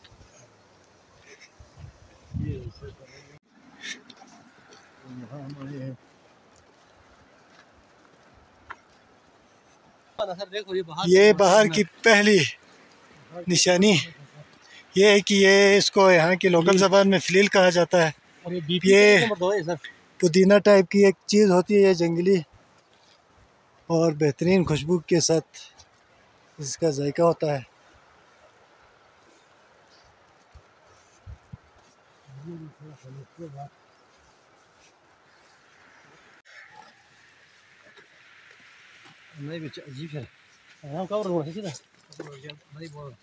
सर देखो ये ये बाहर की पहली निशानी ये है कि ये इसको यहाँ की लोकल ज़बान में फलील कहा जाता है। और ये ये नंबर 2 है सर। पुदीना टाइप की एक चीज़ होती है ये, जंगली और बेहतरीन खुशबू के साथ इसका जायका होता है। नहीं बच्चा अजीब है। हम कवर होना सीधा नहीं बोल।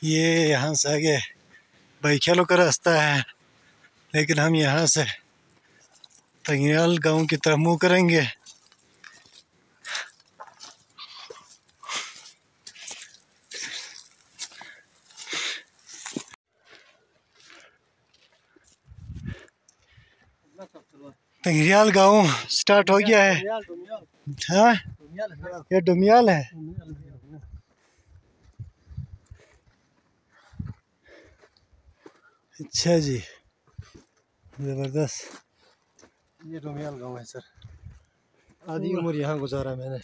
ये यहाँ से आगे बैख्यालों का रास्ता है, लेकिन हम यहाँ से तंगियाल गांव की तरफ मुँह करेंगे। तंगियाल गांव स्टार्ट हो गया है। हाँ ये डुमियाल है। अच्छा जी, ज़बरदस्त। ये डोमियाल गांव है सर। आधी उम्र यहाँ गुजारा मैंने।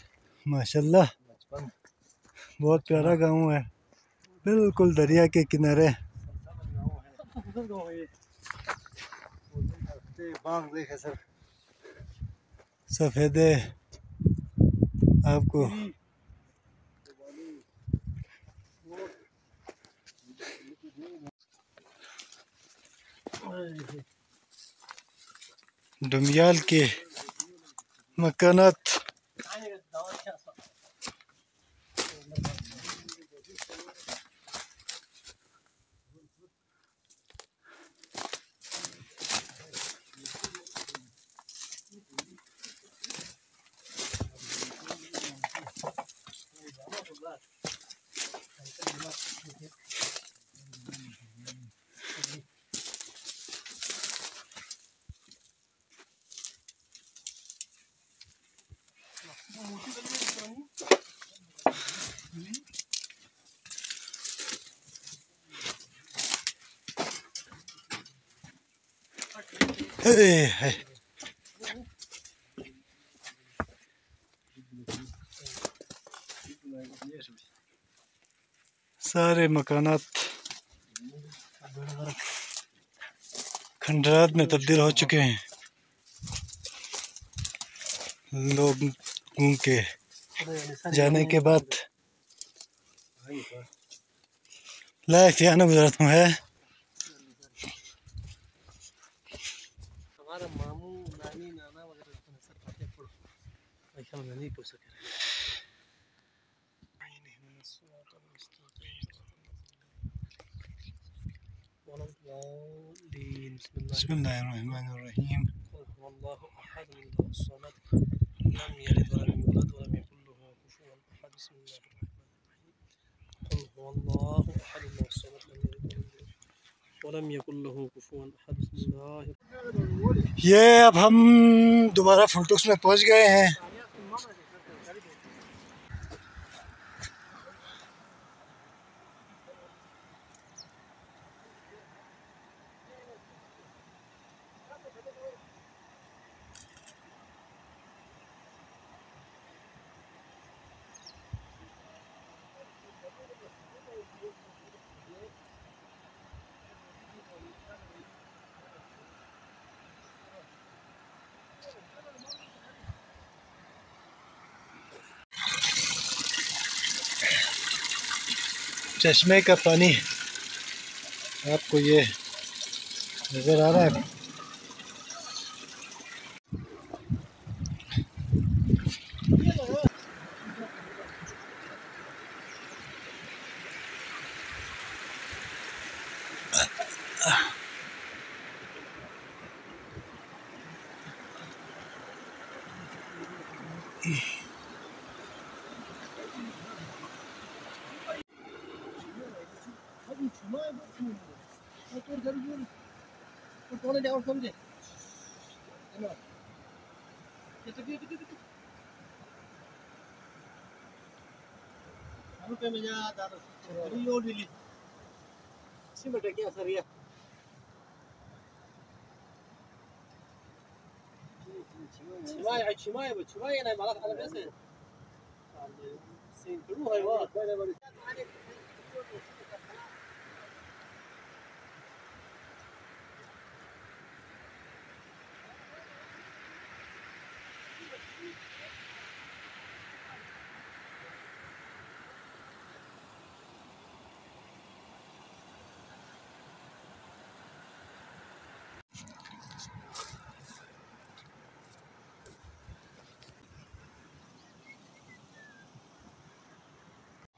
माशाल्लाह, बचपन बहुत प्यारा गांव है, बिल्कुल दरिया के किनारे। बाग देखे सर। सफ़ेदे आपको डुमियाल के मकानात है। सारे मकानात खंडरात में तब्दील हो चुके हैं। लोगों के जाने के बाद लाइफ यहाँ गुजरता है। हमारा मामू नानी नाना वगैरह सर फतेहपुर वैशाल में नहीं पहुँच सके। बिस्मिल्लाहिर्रहमानिर्रहीम। अल्लाहु अहद अल्लाहु समद लम यलिद वलम यूलद वलम यकुल लहु कुफुवन अहद। बिस्मिल्लाहिर्रहमानिर्रहीम। क़ुल हुवल्लाहु अहद अल्लाहु समद लम यलिद वलम यूलद वलम यकुल लहु कुफुवन अहद। बिस्मिल्लाह। ये अब हम दोबारा फुलटूस में पहुंच गए हैं। चश्मे का पानी आपको ये नज़र आ रहा है।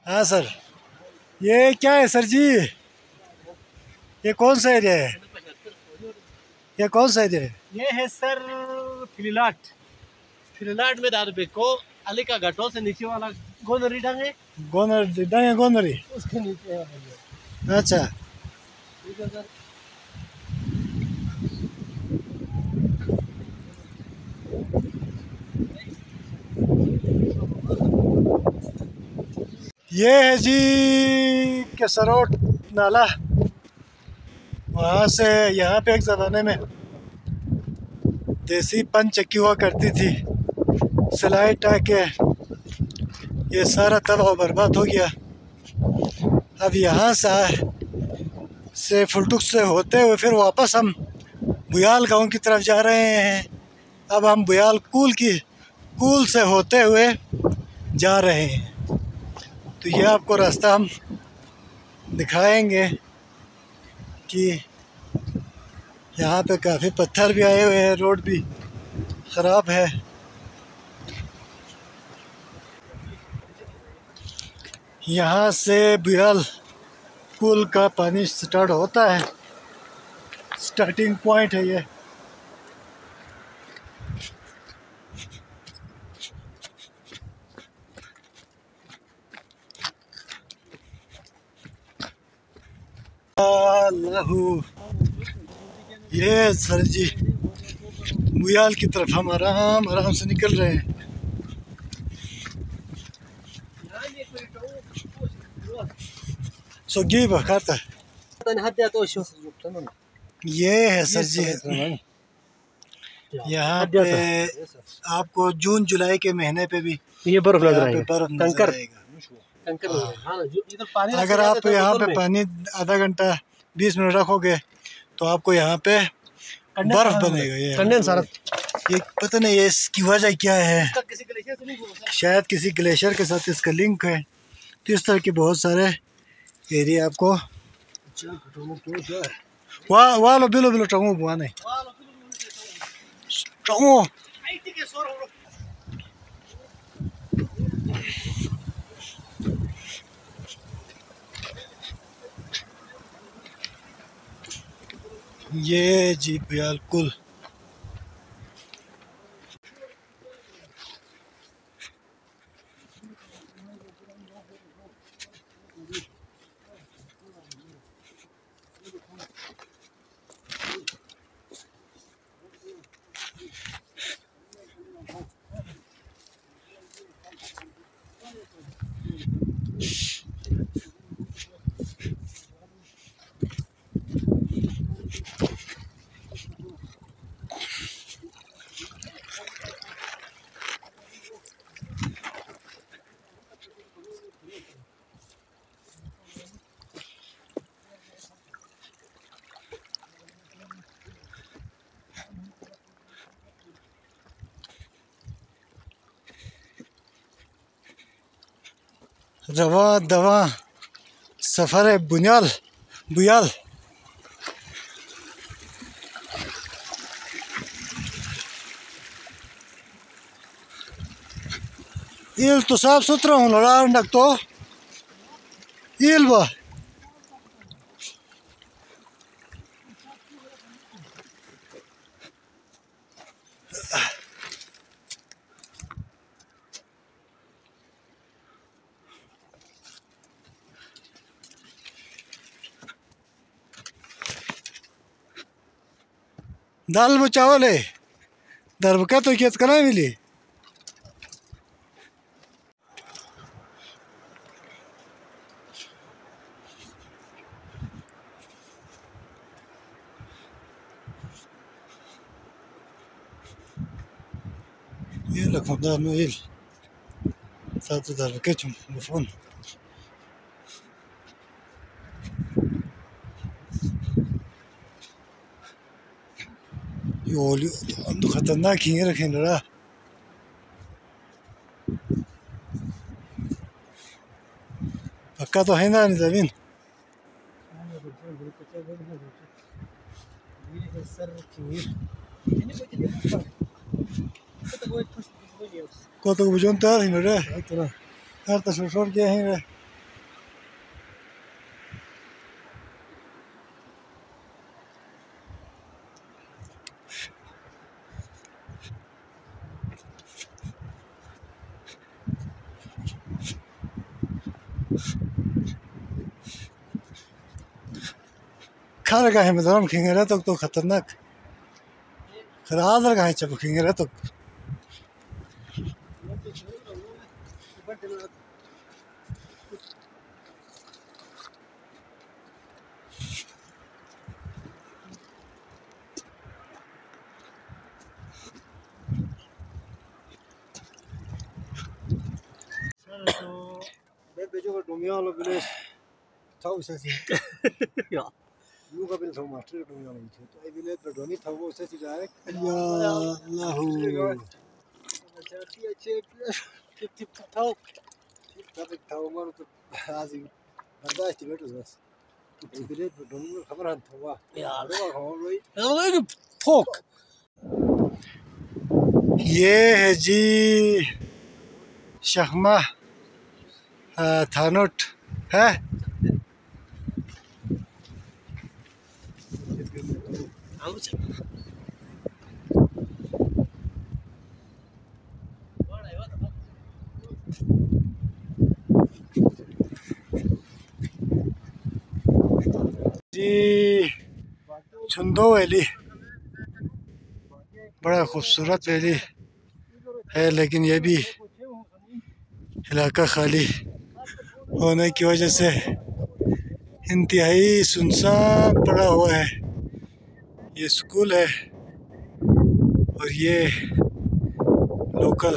हाँ सर, ये क्या है सर जी? ये कौन सा एरिया है? ये कौन सा एरिया है? ये है सर फिलिलाट। फिलिलाट में दाद बेको अली का घाटों से नीचे वाला गोनरी डांगे, गोनरी। उसके नीचे है। अच्छा, ठीक है सर। ये है जी केसरोट नाला। वहाँ से यहाँ पे एक ज़माने में देसी पन चक्की हुआ करती थी, सिलाई टाके ये सारा तबाह बर्बाद हो गया। अब यहाँ से फुलटुक से होते हुए फिर वापस हम बुयाल गांव की तरफ जा रहे हैं। अब हम बुयाल कूल से होते हुए जा रहे हैं, तो ये आपको रास्ता हम दिखाएंगे कि यहाँ पे काफ़ी पत्थर भी आए हुए हैं, रोड भी ख़राब है। यहाँ से बुयाल पुल का पानी स्टार्ट होता है, स्टार्टिंग पॉइंट है ये। अल्लाहू, ये सर जी बुयाल की तरफ हम आराम से निकल रहे हैं। सोगी बखाता ये है सर जी। यहाँ पे आपको जून जुलाई के महीने पे भी ये बर्फ नजर आएगा, बर्फ नजर आएगा। अगर आप यहाँ पे पानी आधा घंटा 20 मिनट रखोगे तो आपको यहाँ पे बर्फ बनेगा। ये पता नहीं ये इसकी वजह क्या है, शायद किसी ग्लेशियर के साथ इसका लिंक है। तो इस तरह के बहुत सारे एरिया आपको वाह लो बिलो टंगो बुआ नहीं टंगो। ये जी बुयाल कुल। रवा दवा सफ़र है बुयाल। इल तो साफ सुथरा हूँ लड़ा अंडक तो इल बा दाल में चावल है दरबका तो खेत कना मिली। ये लखनऊ में Satu darbe cum telefon. Yol andu खतरनाक खींच रखे लड़ा पक्का तो है ना जमीन को तो बुझों तार ही लड़ा तार तो छोड़ के हैं खाना का है मदाम खिंगरा तो खतरनाक खराब लगा है चप खिंगरा तो मैं बेचो का डोमिया वाला विलेज था उसे सी या यू का विलेज मास्टर डोमिया वाला था तो आई विलेज पर डोनी था वो उसे सी डायरेक्ट या अल्लाह अच्छे टिप टिप था टिप था उमर तो आज बर्दाश्त बैठो बस विलेज पर डोनी में खबर है था वाह यार हो गई फोक ये है जी शहमा थानोट है जी छुंदो वैली बड़ा खूबसूरत वैली है लेकिन ये भी इलाका खाली होने की वजह से इंतहाई सुनसान पड़ा हुआ है। ये स्कूल है और ये लोकल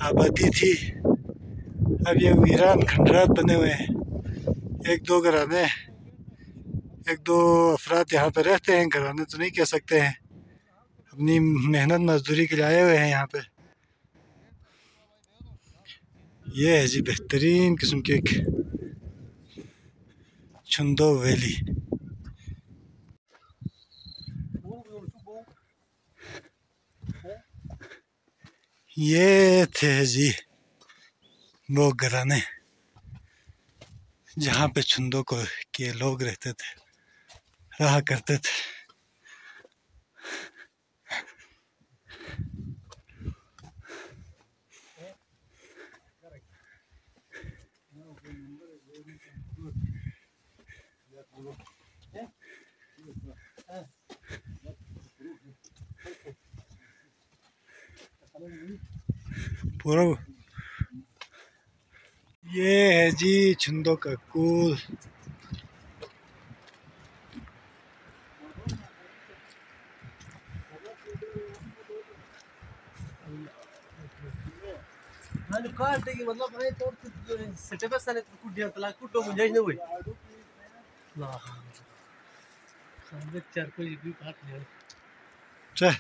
आबादी थी। अब ये वीरान खंडरात बने हुए हैं। एक दो घराने एक दो अफराद यहाँ पे रहते हैं, घराने तो नहीं कह सकते हैं, अपनी मेहनत मजदूरी के लिए आए हुए हैं यहाँ पे। ये है जी बेहतरीन किस्म की एक छुंदो वैली। ये थे जी वो घराने जहाँ पे छुंदो को के लोग रहते थे, रहा करते थे। पूरा ये है जी छुंदो का कूल। ನಾನು ಕಾಟಿಗೆ मतलब है तो सेटअप साले कुडिया तला कुटो मुझे नहीं हुई ला सामने चार कोई भी काट ले चल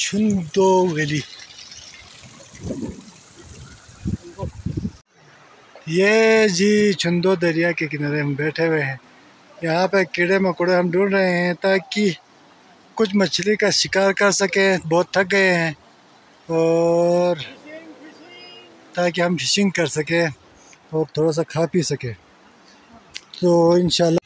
छुंदो वैली। ये जी छुंदो दरिया के किनारे हम बैठे हुए हैं। यहाँ पे कीड़े मकोड़े हम ढूंढ रहे हैं ताकि कुछ मछली का शिकार कर सकें। बहुत थक गए हैं और ताकि हम फिशिंग कर सकें और थोड़ा सा खा पी सकें। तो इंशाल्लाह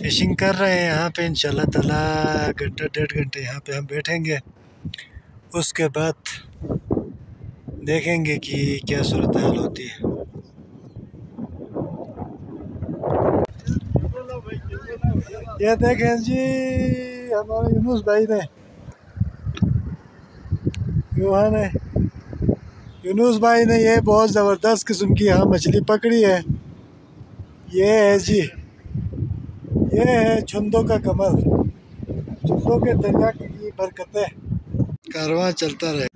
फिशिंग कर रहे हैं यहाँ पे। इंशाल्लाह ताला घंटा डेढ़ घंटे यहाँ पे हम बैठेंगे। उसके बाद देखेंगे कि क्या सूरत हाल होती है। ये देखें जी, हमारे यूनुस भाई ने ये बहुत ज़बरदस्त किस्म की यहाँ मछली पकड़ी है। ये है जी, ये है छुंदों का कमल। छुंदों के दरिया की बरकतें, कारवां चलता रहे।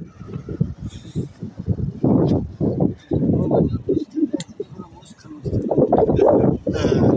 हाँ।